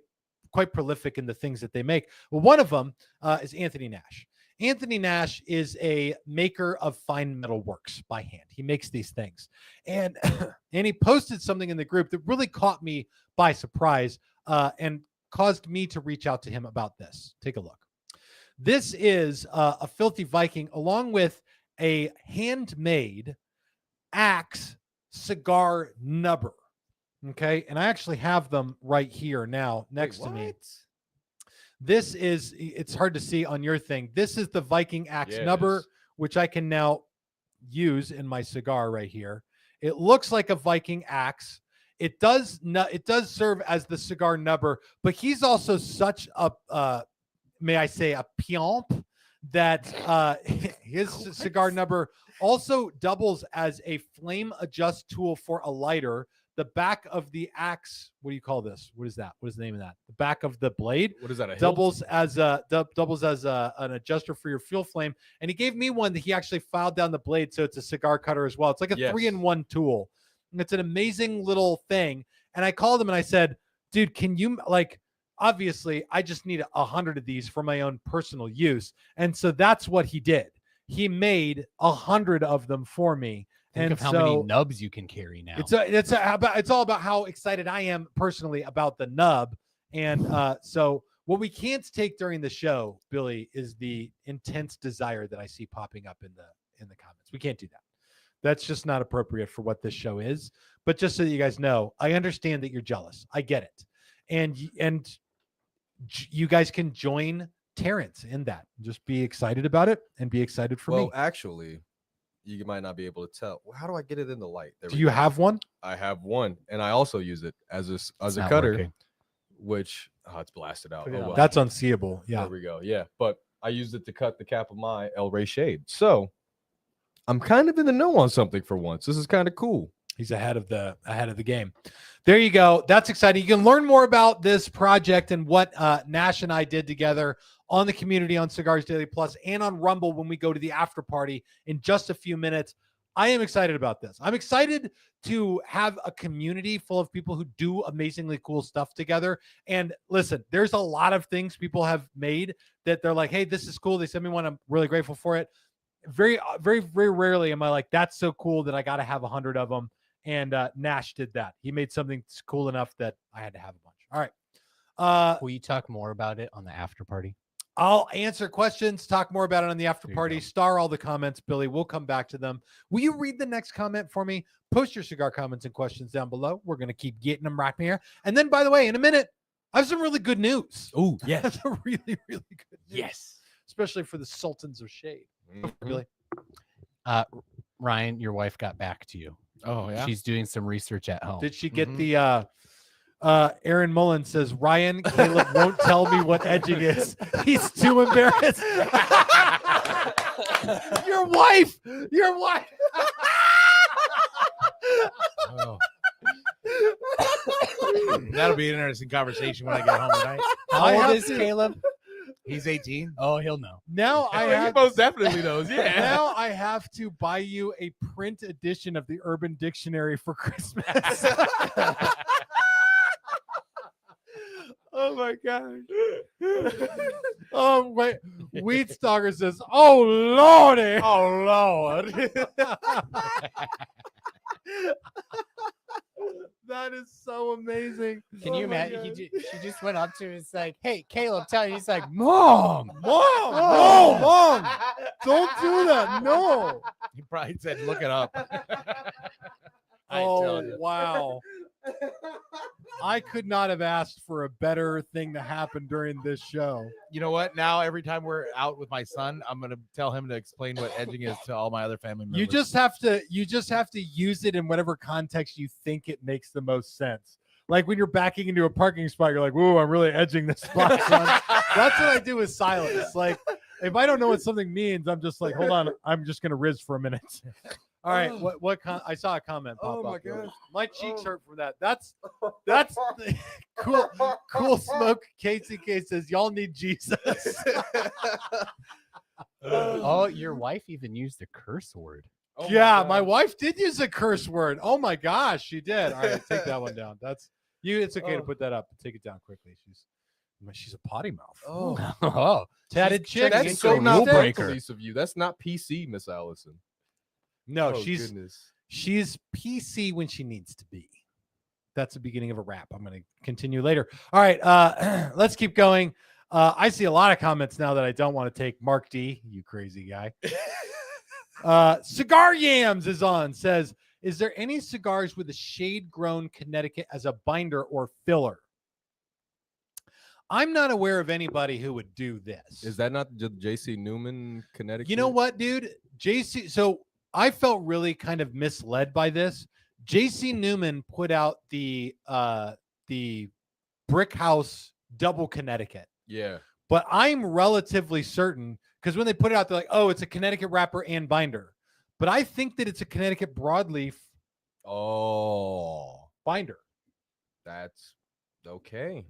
quite prolific in the things that they make. Well, one of them is Anthony Nash. Anthony Nash is a maker of fine metal works by hand. He makes these things. And, and he posted something in the group that really caught me by surprise and caused me to reach out to him about this. Take a look. This is a Filthy Viking along with a handmade axe cigar nubber. Okay. And I actually have them right here now next to me. This is, it's hard to see on your thing. This is the Viking axe nubber, which I can now use in my cigar right here. It looks like a Viking axe. It does serve as the cigar nubber, but he's also such a, may I say, a pimp that his cigar nubber also doubles as a flame adjust tool for a lighter. The back of the axe, what do you call this? What is that? What is the name of that? The back of the blade. What is that? Doubles as an adjuster for your fuel flame. And he gave me one that he actually filed down the blade, so it's a cigar cutter as well. It's like a 3-in-1 tool. And it's an amazing little thing. And I called him and I said, dude, can you, like, obviously I just need 100 of these for my own personal use. And so that's what he did. He made 100 of them for me. Think of how many nubs you can carry now. It's all about how excited I am personally about the nub. And so what we can't take during the show, Billy, is the intense desire that I see popping up in the comments. We can't do that. That's just not appropriate for what this show is. But just so that you guys know, I understand that you're jealous. I get it. And you guys can join Terrence in that. Just be excited about it and be excited for me. Well, actually, you might not be able to tell. Well, how do I get it in the light? Do you have one? I have one, and I also use it as a cutter, working. which it's blasted out. Yeah. Well. That's unseeable. Yeah. There we go. Yeah, but I used it to cut the cap of my El Rey Shade. So I'm kind of in the know on something for once. This is kind of cool. He's ahead of the game. There you go. That's exciting. You can learn more about this project and what Nash and I did together on the community on Cigars Daily Plus and on Rumble when we go to the after party in just a few minutes. I am excited about this. I'm excited to have a community full of people who do amazingly cool stuff together. And listen, there's a lot of things people have made that they're like, hey, this is cool. They sent me one. I'm really grateful for it. Very, very, very rarely am I like, that's so cool that I got to have 100 of them. And Nash did that. He made something cool enough that I had to have a bunch. All right. Will you talk more about it on the after party? I'll answer questions, talk more about it on the after party, star all the comments, Billy. We'll come back to them. Will you read the next comment for me? Post your cigar comments and questions down below. We're going to keep getting them right here. And then, by the way, in a minute, I have some really good news. Oh, yes. really, really good news. Yes. Especially for the Sultans of Shade. Mm-hmm. Billy. Ryan, your wife got back to you. Oh, yeah. She's doing some research at home. Did she get the Aaron Mullen says, Ryan, Caleb won't tell me what edging is. He's too embarrassed. Your wife. Oh. That'll be an interesting conversation when I get home tonight. How old is Caleb? He's 18. Oh, he'll know. Now I have He most definitely knows. Yeah. Now I have to buy you a print edition of the Urban Dictionary for Christmas. Oh my gosh. Oh wait. Wheat Stalker says, oh Lordy. Oh, Lord. That is so amazing. Can you Oh my imagine? God. She just went up to him. It's like, hey, Caleb, tell you. He's like, Mom. No, Mom. Don't do that. No. He probably said, look it up. I tell Oh you. wow. I could not have asked for a better thing to happen during this show. You know what? Now every time we're out with my son, I'm gonna tell him to explain what edging is to all my other family members. You just have to use it in whatever context you think it makes the most sense. Like when you're backing into a parking spot, you're like, "Whoa, I'm really edging this spot." Son. That's what I do with silence. Like if I don't know what something means, I'm just like, "Hold on, I'm just gonna rizz for a minute." All right, I saw a comment pop Oh my up. gosh. My cheeks hurt from that. That's cool smoke. KCK says y'all need Jesus. Oh, your wife even used a curse word. Oh Yeah, my God. wife did use a curse word. Oh my gosh, she did. All right, take that one down. That's you. It's okay to put that up. Take it down quickly. She's a potty mouth. Oh, Oh, Tatted chick. that's It's so a not rule breaker. breaker of you. That's not PC, Miss Allison. No, Oh, she's goodness. she's PC when she needs to be. That's the beginning of a rap. I'm going to continue later. All right, let's keep going. I see a lot of comments now that I don't want to take. Mark D, you crazy guy. Cigar Yams is on, says, is there any cigars with a shade-grown Connecticut as a binder or filler? I'm not aware of anybody who would do this. Is that not J.C. Newman, Connecticut? You know what, dude? JC, so I felt really kind of misled by this. JC Newman put out the Brick House Double Connecticut. Yeah. But I'm relatively certain because when they put it out, they're like, oh, it's a Connecticut wrapper and binder. But I think that it's a Connecticut broadleaf Oh, binder. that's okay.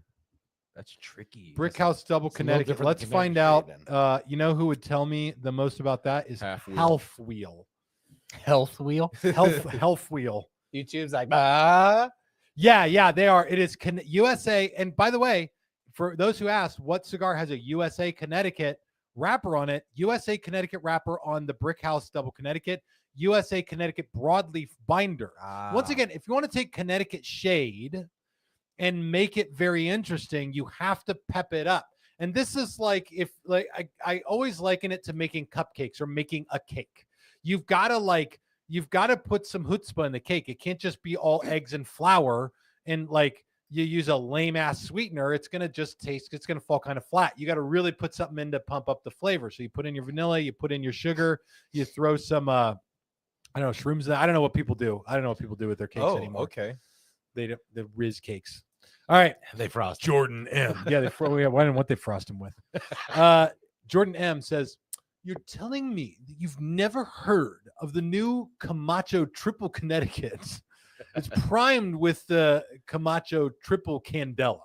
That's tricky. Brick That's House Double it's a little Connecticut. different Let's than find Connecticut out. shade You know who would tell me the most about that is Half Wheel. Health Wheel. health wheel. Health Wheel. YouTube's like, Yeah, they are. It is USA. And by the way, for those who asked, what cigar has a USA Connecticut wrapper on it? USA Connecticut wrapper on the Brick House Double Connecticut. USA Connecticut broadleaf binder. Once again, if you want to take Connecticut shade and make it very interesting, you have to pep it up. And this is like I always liken it to making cupcakes or making a cake. You've got to put some chutzpah in the cake. It can't just be all eggs and flour and like you use a lame ass sweetener. It's going to fall kind of flat. You got to really put something in to pump up the flavor. So you put in your vanilla, you put in your sugar, you throw some, I don't know, shrooms. I don't know what people do. I don't know what people do with their cakes anymore. Okay. The Riz cakes. All right. They frost. Jordan M. Yeah, why didn't what they frost him with? Jordan M says, you're telling me that you've never heard of the new Camacho Triple Connecticut? It's primed with the Camacho Triple Candela.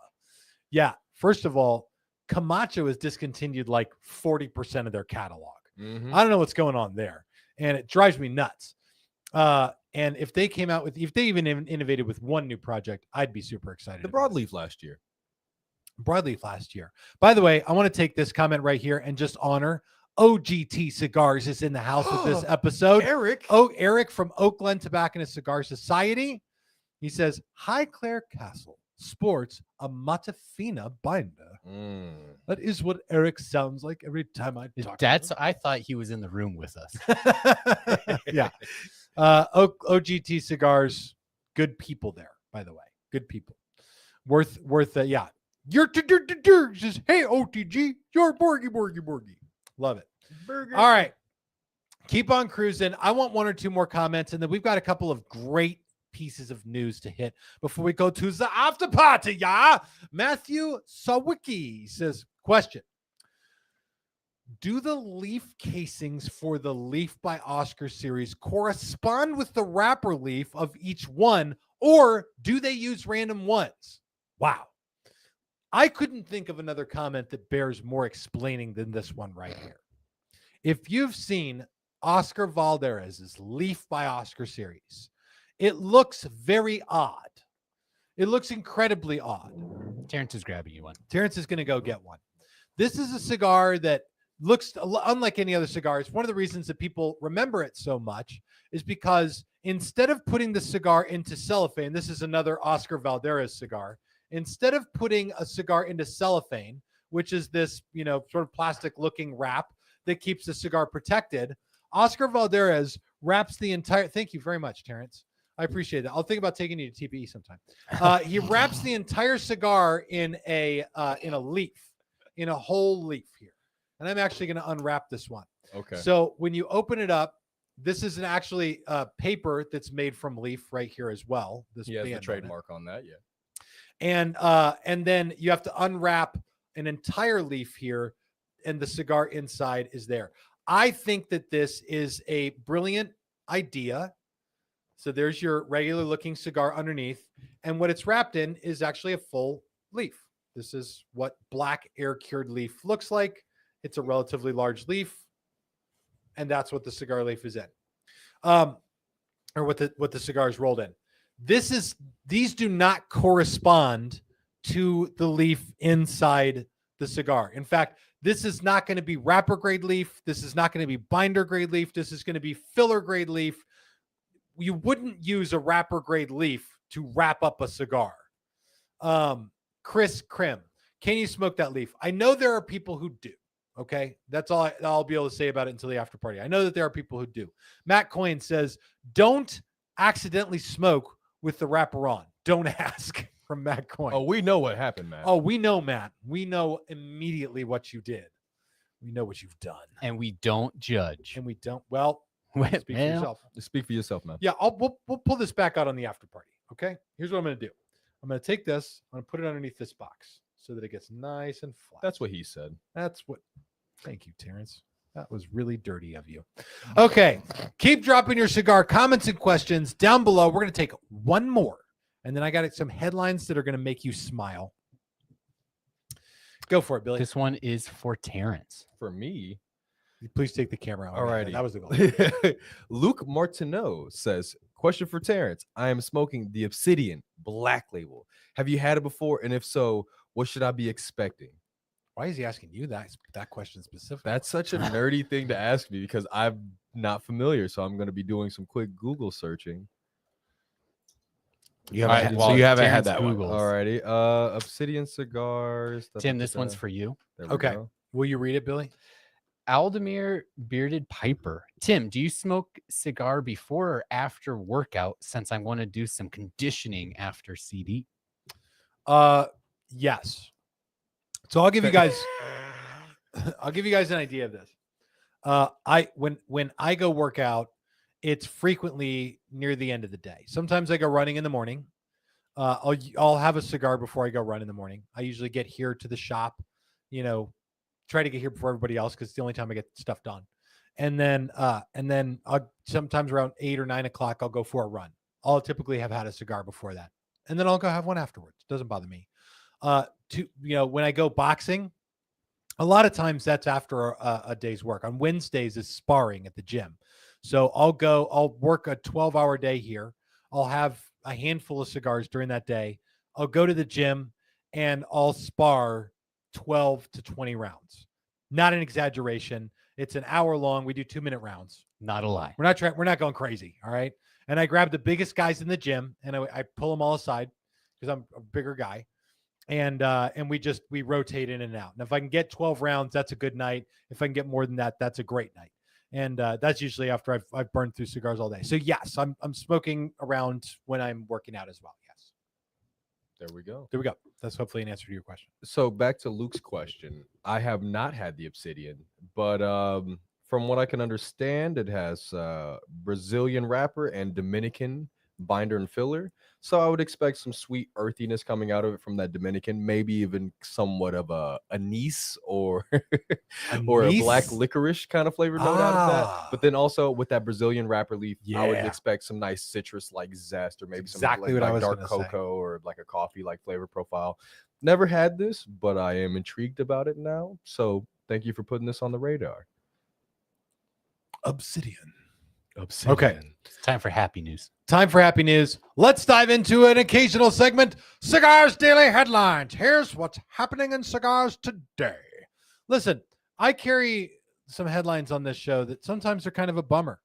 Yeah, first of all, Camacho has discontinued like 40% of their catalog. Mhm. I don't know what's going on there, and it drives me nuts. And if they even innovated with one new project, I'd be super excited. The about it. broadleaf last year. Broadleaf last year. By the way, I want to take this comment right here and just honor OGT Cigars is in the house with this episode. Eric. Oh, Eric from Oakland Tobacconist Cigar Society. He says, Highclere Castle sports a Matafina binder. That is what Eric sounds like every time I talk to him. I thought he was in the room with us. Yeah. OGT Cigars, good people there, by the way. Good people. Worth yeah. You're just, hey, OTG, you're Borgie. Love it. Burger. All right. Keep on cruising. I want one or two more comments, and then we've got a couple of great pieces of news to hit before we go to the after party. Yeah. Matthew Sawicki says, question. Do the leaf casings for the Leaf by Oscar series correspond with the wrapper leaf of each one, or do they use random ones? Wow. I couldn't think of another comment that bears more explaining than this one right here. If you've seen Oscar Valderez's Leaf by Oscar series, it looks very odd. It looks incredibly odd. Terrence is grabbing you one. Terrence is going to go get one. This is a cigar that looks unlike any other cigars. One of the reasons that people remember it so much is because instead of putting the cigar into cellophane, this is another Oscar Valderez cigar. Instead of putting a cigar into cellophane, which is this, sort of plastic looking wrap that keeps the cigar protected, Oscar Valderez wraps the entire, thank you very much, Terrence, I appreciate that. I'll think about taking you to TPE sometime. He wraps the entire cigar in a leaf, in a whole leaf here. And I'm actually going to unwrap this one. Okay. So when you open it up, this is actually paper that's made from leaf right here as well. This He has the band on it. trademark on that, yeah. And then you have to unwrap an entire leaf here, and the cigar inside is there. I think that this is a brilliant idea. So there's your regular looking cigar underneath, and what it's wrapped in is actually a full leaf. This is what black air cured leaf looks like. It's a relatively large leaf, and that's what the cigar leaf is in, or what the cigar is rolled in. These do not correspond to the leaf inside the cigar. In fact, this is not going to be wrapper grade leaf. This is not going to be binder grade leaf. This is going to be filler grade leaf. You wouldn't use a wrapper grade leaf to wrap up a cigar. Chris Krim, can you smoke that leaf? I know there are people who do. Okay, that's all I'll be able to say about it until the after party. I know that there are people who do. Matt Coyne says, don't accidentally smoke with the wrapper on. Don't ask, from Matt Coyne. Oh, we know what happened, Matt. Oh, we know, Matt. We know immediately what you did. We know what you've done. And we don't judge. And we don't. Well, speak for yourself. Speak for yourself, man. Yeah, we'll pull this back out on the after party. Okay. Here's what I'm going to do. I'm going to take this. I'm going to put it underneath this box so that it gets nice and flat. That's what he said. That's what. Thank you, Terrence. That was really dirty of you. Okay. Keep dropping your cigar comments and questions down below. We're going to take one more, and then I got some headlines that are going to make you smile. Go for it, Billy. This one is for Terrence. For me. Please take the camera out. All righty. That was the goal. Luke Martineau says, question for Terrence. I am smoking the Obsidian Black Label. Have you had it before? And if so, what should I be expecting? Why is he asking you that question specifically? That's such a nerdy thing to ask me because I'm not familiar. So I'm going to be doing some quick Google searching. You haven't had that one. Alrighty. Obsidian cigars. Tim, this one's for you. Okay. Will you read it, Billy? Aldemir Bearded Piper. Tim, do you smoke cigar before or after workout, since I want to do some conditioning after CD? Yes. So I'll give you guys an idea of this. When I go work out, it's frequently near the end of the day. Sometimes I go running in the morning. I'll have a cigar before I go run in the morning. I usually get here to the shop, try to get here before everybody else because it's the only time I get stuff done. And then I'll sometimes around 8 or 9 o'clock, I'll go for a run. I'll typically have had a cigar before that. And then I'll go have one afterwards. It doesn't bother me. When I go boxing, a lot of times that's after a day's work. On Wednesdays is sparring at the gym. So I'll work a 12-hour day here. I'll have a handful of cigars during that day. I'll go to the gym and I'll spar 12 to 20 rounds. Not an exaggeration. It's an hour long. We do 2-minute rounds. Not a lie. We're not going crazy. All right. And I grab the biggest guys in the gym and I pull them all aside because I'm a bigger guy. And we rotate in and out. And if I can get 12 rounds, that's a good night. If I can get more than that, that's a great night. And that's usually after I've burned through cigars all day. So yes, I'm smoking around when I'm working out as well. Yes. There we go. There we go. That's hopefully an answer to your question. So back to Luke's question. I have not had the Obsidian, but from what I can understand, it has Brazilian wrapper and Dominican binder and filler. So I would expect some sweet earthiness coming out of it from that Dominican, maybe even somewhat of a anise or or a black licorice kind of flavor note out of that. But then also with that Brazilian wrapper leaf, I would expect some nice citrus like zest or maybe some like dark cocoa or like a coffee like flavor profile. Never had this, but I am intrigued about it now. So thank you for putting this on the radar. Obsidian. Okay. It's time for happy news. Time for happy news. Let's dive into an occasional segment. Cigars Daily Headlines. Here's what's happening in cigars today. Listen, I carry some headlines on this show that sometimes are kind of a bummer.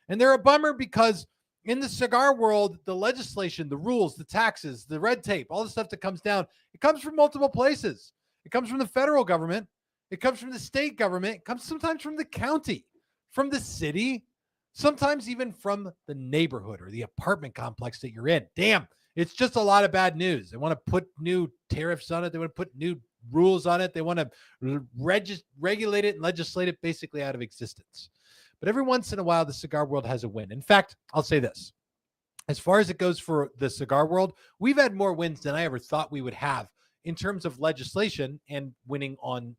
And they're a bummer because in the cigar world, the legislation, the rules, the taxes, the red tape, all the stuff that comes down, it comes from multiple places. It comes from the federal government. It comes from the state government. It comes sometimes from the county, from the city. sometimes even from the neighborhood or the apartment complex that you're in. Damn, it's just a lot of bad news. They want to put new tariffs on it. They want to put new rules on it. They want to regulate it and legislate it basically out of existence. But every once in a while, the cigar world has a win. In fact, I'll say this. As far as it goes for the cigar world, we've had more wins than I ever thought we would have in terms of legislation and winning on,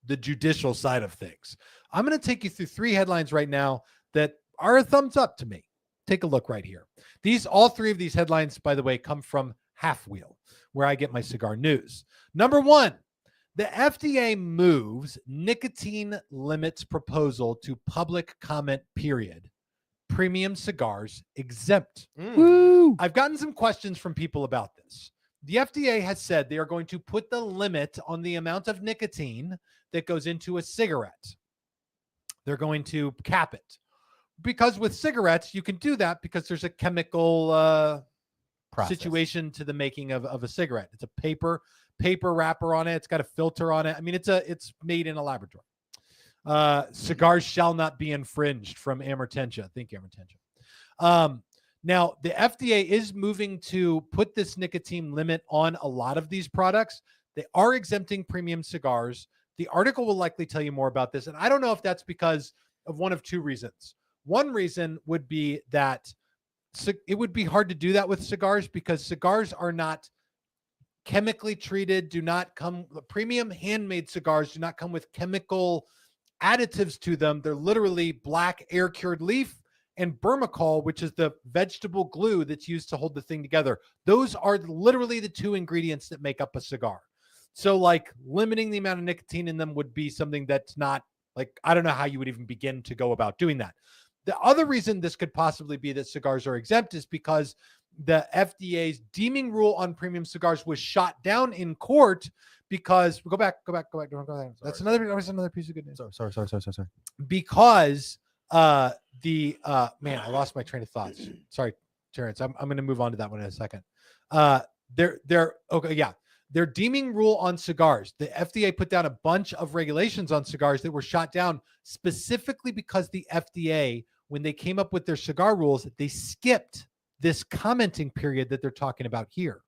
the judicial side of things. I'm going to take you through 3 headlines right now that are a thumbs up to me. Take a look right here. All 3 of these headlines, by the way, come from Half Wheel, where I get my cigar news. Number 1, the FDA moves nicotine limits proposal to public comment period. Premium cigars exempt. Woo! I've gotten some questions from people about this. The FDA has said they are going to put the limit on the amount of nicotine that goes into a cigarette. They're going to cap it. Because with cigarettes, you can do that because there's a chemical situation to the making of a cigarette. It's a paper wrapper on it. It's got a filter on it. I mean, it's made in a laboratory. Cigars shall not be infringed from Amortentia. Thank you, Amortentia. Now, the FDA is moving to put this nicotine limit on a lot of these products. They are exempting premium cigars. The article will likely tell you more about this. And I don't know if that's because of one of 2 reasons. One reason would be that it would be hard to do that with cigars because cigars are not chemically treated, premium handmade cigars do not come with chemical additives to them. They're literally black air-cured leaf and Bermacol, which is the vegetable glue that's used to hold the thing together. Those are literally the 2 ingredients that make up a cigar. So like limiting the amount of nicotine in them would be something that's not I don't know how you would even begin to go about doing that. The other reason this could possibly be that cigars are exempt is because the FDA's deeming rule on premium cigars was shot down in court because go back. That's another piece of good news. Sorry. Because I lost my train of thoughts. Sorry, Terrence. I'm going to move on to that one in a second. Their deeming rule on cigars. The FDA put down a bunch of regulations on cigars that were shot down specifically because the FDA, when they came up with their cigar rules, they skipped this commenting period that they're talking about here.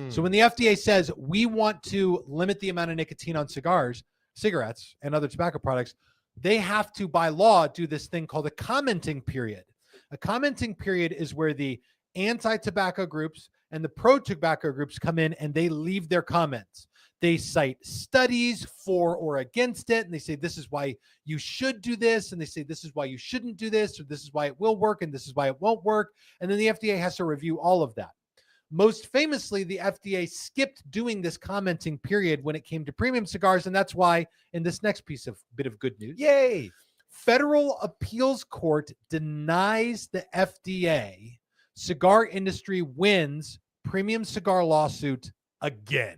So when the FDA says we want to limit the amount of nicotine on cigarettes, and other tobacco products, they have to, by law, do this thing called a commenting period. A commenting period is where the anti-tobacco groups and the pro-tobacco groups come in and they leave their comments. They cite studies for or against it, and they say this is why you should do this, and they say this is why you shouldn't do this, or this is why it will work, and this is why it won't work. And then the FDA has to review all of that. Most famously, the FDA skipped doing this commenting period when it came to premium cigars, and that's why in this next bit of good news, Yay! Federal Appeals Court denies the FDA. Cigar industry wins premium cigar lawsuit again.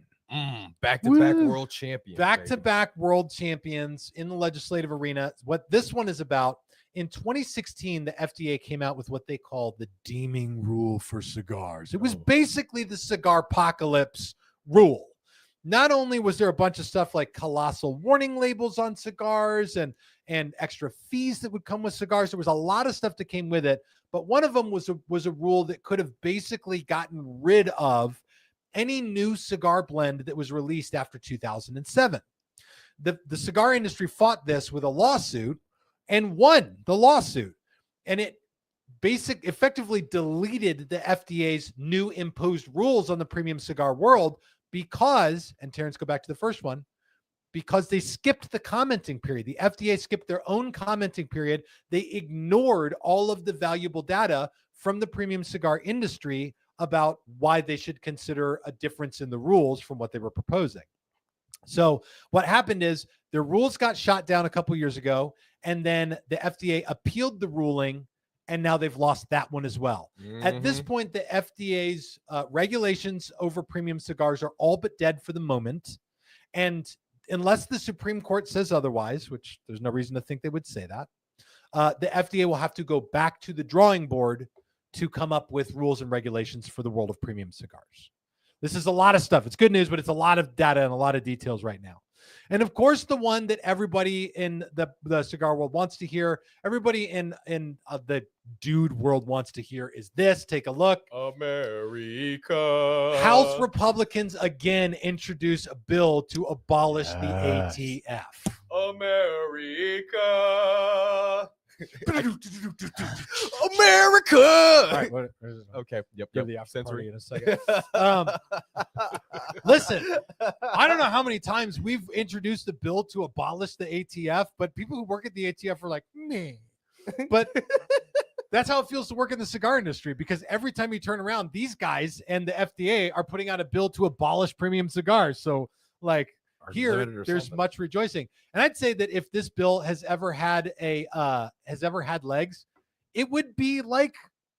Back-to-back world champions. Back-to-back world champions in the legislative arena. What this one is about, in 2016, the FDA came out with what they call the deeming rule for cigars. It was basically the cigar apocalypse rule. Not only was there a bunch of stuff like colossal warning labels on cigars and extra fees that would come with cigars, there was a lot of stuff that came with it. But one of them was a rule that could have basically gotten rid of any new cigar blend that was released after 2007. The cigar industry fought this with a lawsuit and won the lawsuit. And it effectively deleted the FDA's new imposed rules on the premium cigar world because, and Terrence, go back to the first one, because they skipped the commenting period. The FDA skipped their own commenting period. They ignored all of the valuable data from the premium cigar industry about why they should consider a difference in the rules from what they were proposing. So what happened is their rules got shot down a couple years ago, and then the FDA appealed the ruling, and now they've lost that one as well. At this point, the FDA's regulations over premium cigars are all but dead for the moment. And unless the Supreme Court says otherwise, which there's no reason to think they would say that, the FDA will have to go back to the drawing board to come up with rules and regulations for the world of premium cigars. This is a lot of stuff. It's good news, but it's a lot of data and a lot of details right now. And of course, the one that everybody in the cigar world wants to hear, everybody in the dude world wants to hear is this. Take a look. America. House Republicans again introduce a bill to abolish the ATF. America. America. All right, Okay. Yep. Give the after Sensory. party in a second. Listen, I don't know how many times we've introduced a bill to abolish the ATF, but people who work at the ATF are like, meh. But that's how it feels to work in the cigar industry, because every time you turn around, these guys and the FDA are putting out a bill to abolish premium cigars. So, like, Or here limited or there's something. much rejoicing. And I'd say that if this bill has ever had legs, it would be like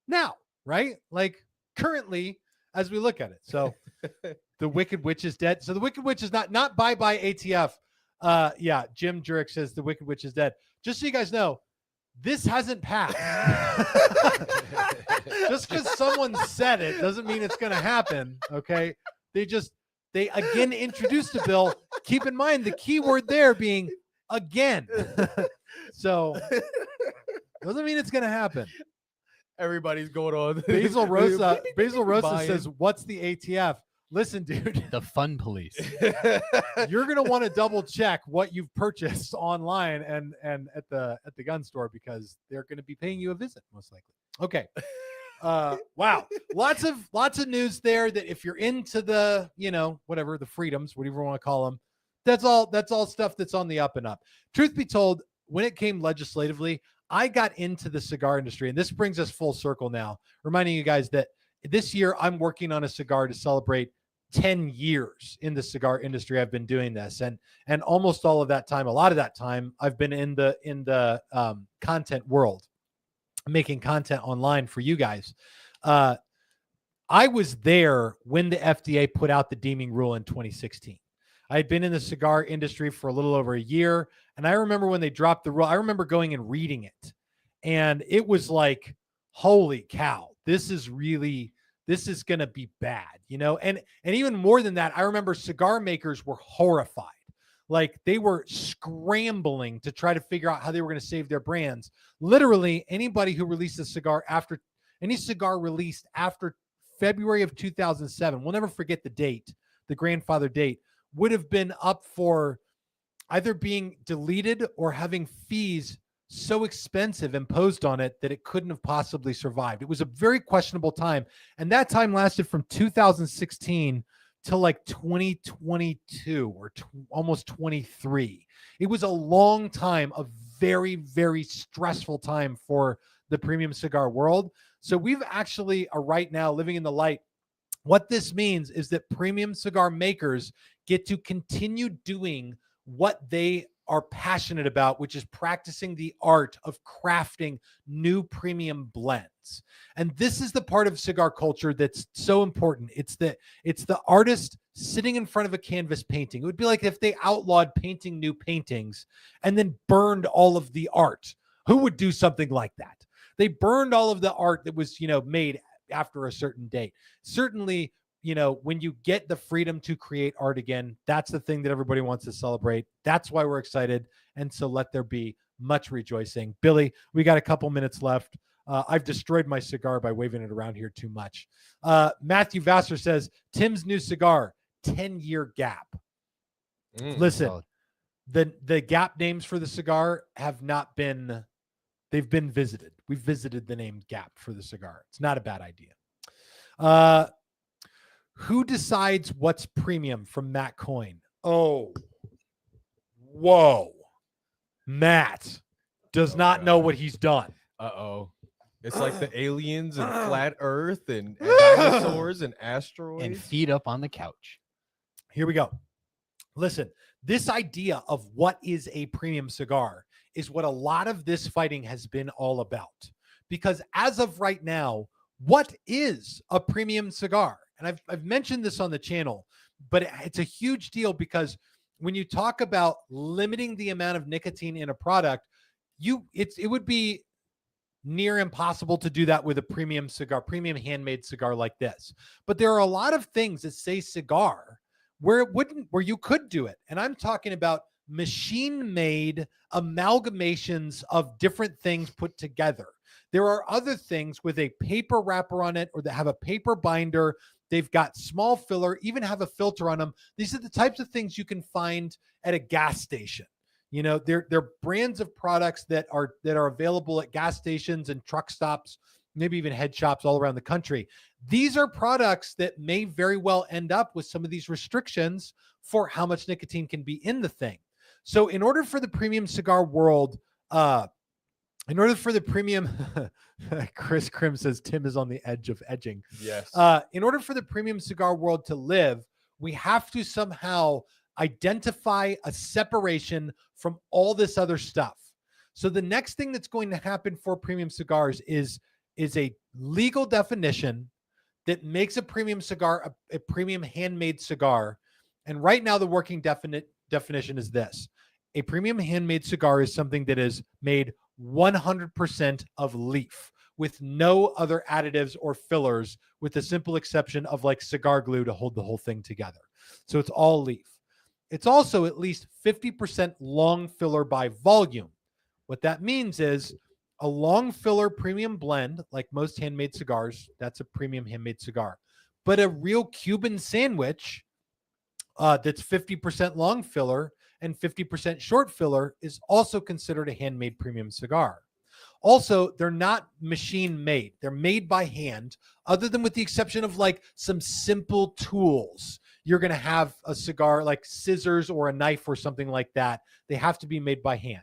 now, right? Like currently as we look at it. So the Wicked Witch is dead. So the Wicked Witch is not bye-bye ATF. Yeah, Jim Jurek says the Wicked Witch is dead. Just so you guys know, this hasn't passed. Just because someone said it doesn't mean it's going to happen. Okay. They again introduced a bill. Keep in mind the key word there being again. So doesn't mean it's going to happen. Everybody's going on. Basil Rosa says, "What's the ATF?" Listen, dude, The fun police. you're gonna want to double check what you've purchased online and at the gun store, because they're gonna be paying you a visit most likely. Okay. Wow. Lots of news there that if you're into the, whatever, the freedoms, whatever you want to call them, that's all stuff that's on the up and up. Truth be told, when it came legislatively, I got into the cigar industry, and this brings us full circle now, reminding you guys that this year I'm working on a cigar to celebrate 10 years in the cigar industry. I've been doing this, and almost all of that time, a lot of that time, I've been in the content world, making content online for you guys. I was there when the FDA put out the deeming rule in 2016. I had been in the cigar industry for a little over a year, and I remember when they dropped the rule, I remember going and reading it, and it was like, holy cow, this is going to be bad, and even more than that, I remember cigar makers were horrified. Like, they were scrambling to try to figure out how they were going to save their brands. Literally, anybody who released a cigar released after February of 2007, we'll never forget the date, the grandfather date, would have been up for either being deleted or having fees so expensive imposed on it that it couldn't have possibly survived. It was a very questionable time. And that time lasted from 2016 till like 2022 or almost 23. It was a long time, a very, very stressful time for the premium cigar world. So we've actually are right now living in the light. What this means is that premium cigar makers get to continue doing what they are passionate about, which is practicing the art of crafting new premium blends. And this is the part of cigar culture that's so important. It's the artist sitting in front of a canvas painting. It would be like if they outlawed painting new paintings and then burned all of the art. Who would do something like that? They burned all of the art that was, made after a certain date. Certainly, when you get the freedom to create art again, that's the thing that everybody wants to celebrate. That's why we're excited. And so let there be much rejoicing. Billy, we got a couple minutes left. I've destroyed my cigar by waving it around here too much. Matthew Vassar says, Tim's new cigar, 10-year gap. Listen, solid. the gap names for the cigar have not been, they've been visited. We've visited the name gap for the cigar. It's not a bad idea. Who decides what's premium from Matt Coyne? Oh, whoa. Matt does not know what he's done. Uh-oh. It's like the aliens and flat earth and dinosaurs and asteroids. And feet up on the couch. Here we go. Listen, this idea of what is a premium cigar is what a lot of this fighting has been all about. Because as of right now, what is a premium cigar? And I've mentioned this on the channel, but it's a huge deal, because when you talk about limiting the amount of nicotine in a product, it would be near impossible to do that with a premium cigar, premium handmade cigar like this. But there are a lot of things that say cigar where you could do it. And I'm talking about machine-made amalgamations of different things put together. There are other things with a paper wrapper on it, or that have a paper binder. They've got small filler, even have a filter on them. These are the types of things you can find at a gas station. You know, they're brands of products that are available at gas stations and truck stops, maybe even head shops all around the country. These are products that may very well end up with some of these restrictions for how much nicotine can be in the thing. So in order for the premium cigar world, Chris Krim says Tim is on the edge of edging. Yes. In order for the premium cigar world to live, we have to somehow identify a separation from all this other stuff. So the next thing that's going to happen for premium cigars is a legal definition that makes a premium cigar a premium handmade cigar. And right now the working definition is this. A premium handmade cigar is something that is made 100% of leaf with no other additives or fillers, with the simple exception of like cigar glue to hold the whole thing together. So it's all leaf. It's also at least 50% long filler by volume. What that means is a long filler premium blend, like most handmade cigars, that's a premium handmade cigar. But a real Cuban sandwich that's 50% long filler and 50% short filler is also considered a handmade premium cigar. Also, they're not machine made. They're made by hand, other than with the exception of like some simple tools. You're going to have a cigar like scissors or a knife or something like that. They have to be made by hand.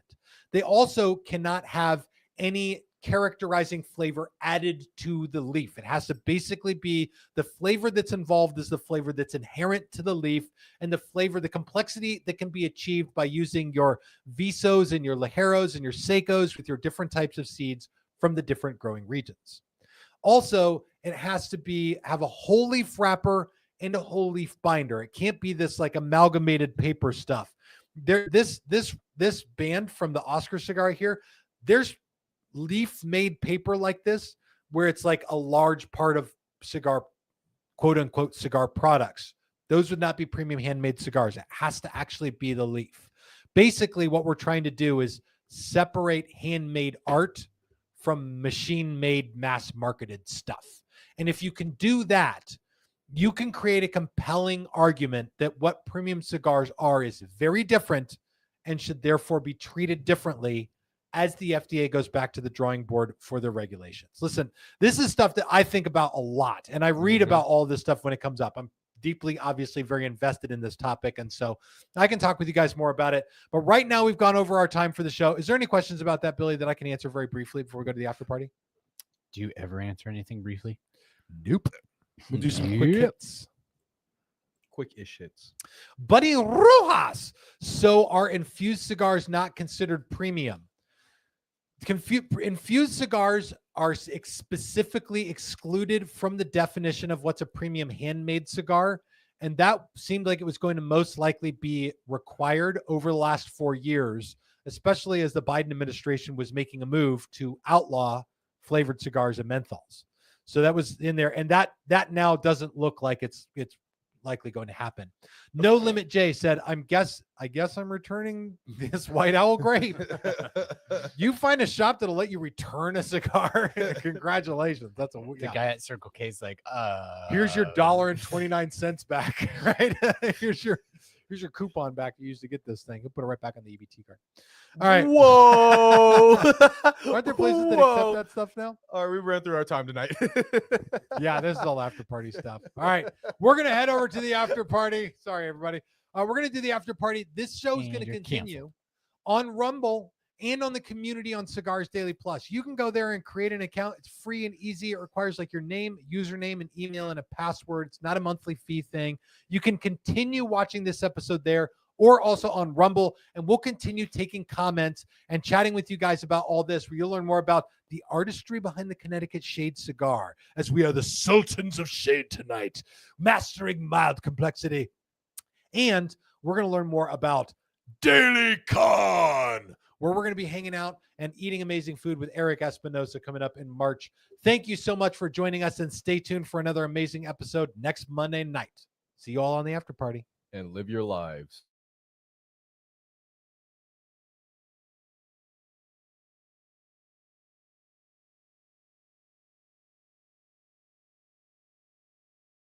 They also cannot have any characterizing flavor added to the leaf. It has to basically be the flavor that's involved is the flavor that's inherent to the leaf, and the flavor, the complexity that can be achieved by using your visos and your ligeros and your secos with your different types of seeds from the different growing regions. Also, it has to have a whole leaf wrapper and a whole leaf binder. It can't be this like amalgamated paper stuff. This band from the Oscar cigar here, there's leaf made paper like this where it's like a large part of cigar, quote unquote, cigar products. Those would not be premium handmade cigars. It has to actually be the leaf. Basically, what we're trying to do is separate handmade art from machine made, mass marketed stuff. And if you can do that, you can create a compelling argument that what premium cigars are is very different and should therefore be treated differently as the FDA goes back to the drawing board for their regulations. Listen, this is stuff that I think about a lot, and I read about all this stuff when it comes up. I'm deeply, obviously, very invested in this topic, and so I can talk with you guys more about it. But right now, we've gone over our time for the show. Is there any questions about that, Billy, that I can answer very briefly before we go to the after party? Do you ever answer anything briefly? Nope. We'll do some quick hits. Quick-ish hits. Buddy Rojas. So are infused cigars not considered premium? Infused cigars are specifically excluded from the definition of what's a premium handmade cigar. And that seemed like it was going to most likely be required over the last 4 years, especially as the Biden administration was making a move to outlaw flavored cigars and menthols. So that was in there. And that now doesn't look like it's likely going to happen. No Limit J said, I guess I'm returning this White Owl grape. You find a shop that'll let you return a cigar. Congratulations. That's a The guy at Circle K is like, here's your $1.29 back, right? here's your coupon back you used to get this thing. You'll put it right back on the EBT card. All right. Whoa. Aren't there places that accept that stuff now? All right, we ran through our time tonight. Yeah, this is all after party stuff. All right. We're going to head over to the after party. Sorry, everybody. We're going to do the after party. This show is going to continue on Rumble and on the community on Cigars Daily Plus. You can go there and create an account. It's free and easy. It requires like your name, username, and email and a password. It's not a monthly fee thing. You can continue watching this episode there or also on Rumble, and we'll continue taking comments and chatting with you guys about all this, where you'll learn more about the artistry behind the Connecticut Shade cigar, as we are the Sultans of Shade tonight, mastering mild complexity. And we're going to learn more about Daily Con, where we're going to be hanging out and eating amazing food with Eric Espinosa coming up in March. Thank you so much for joining us, and stay tuned for another amazing episode next Monday night. See you all on the after party. and live your lives.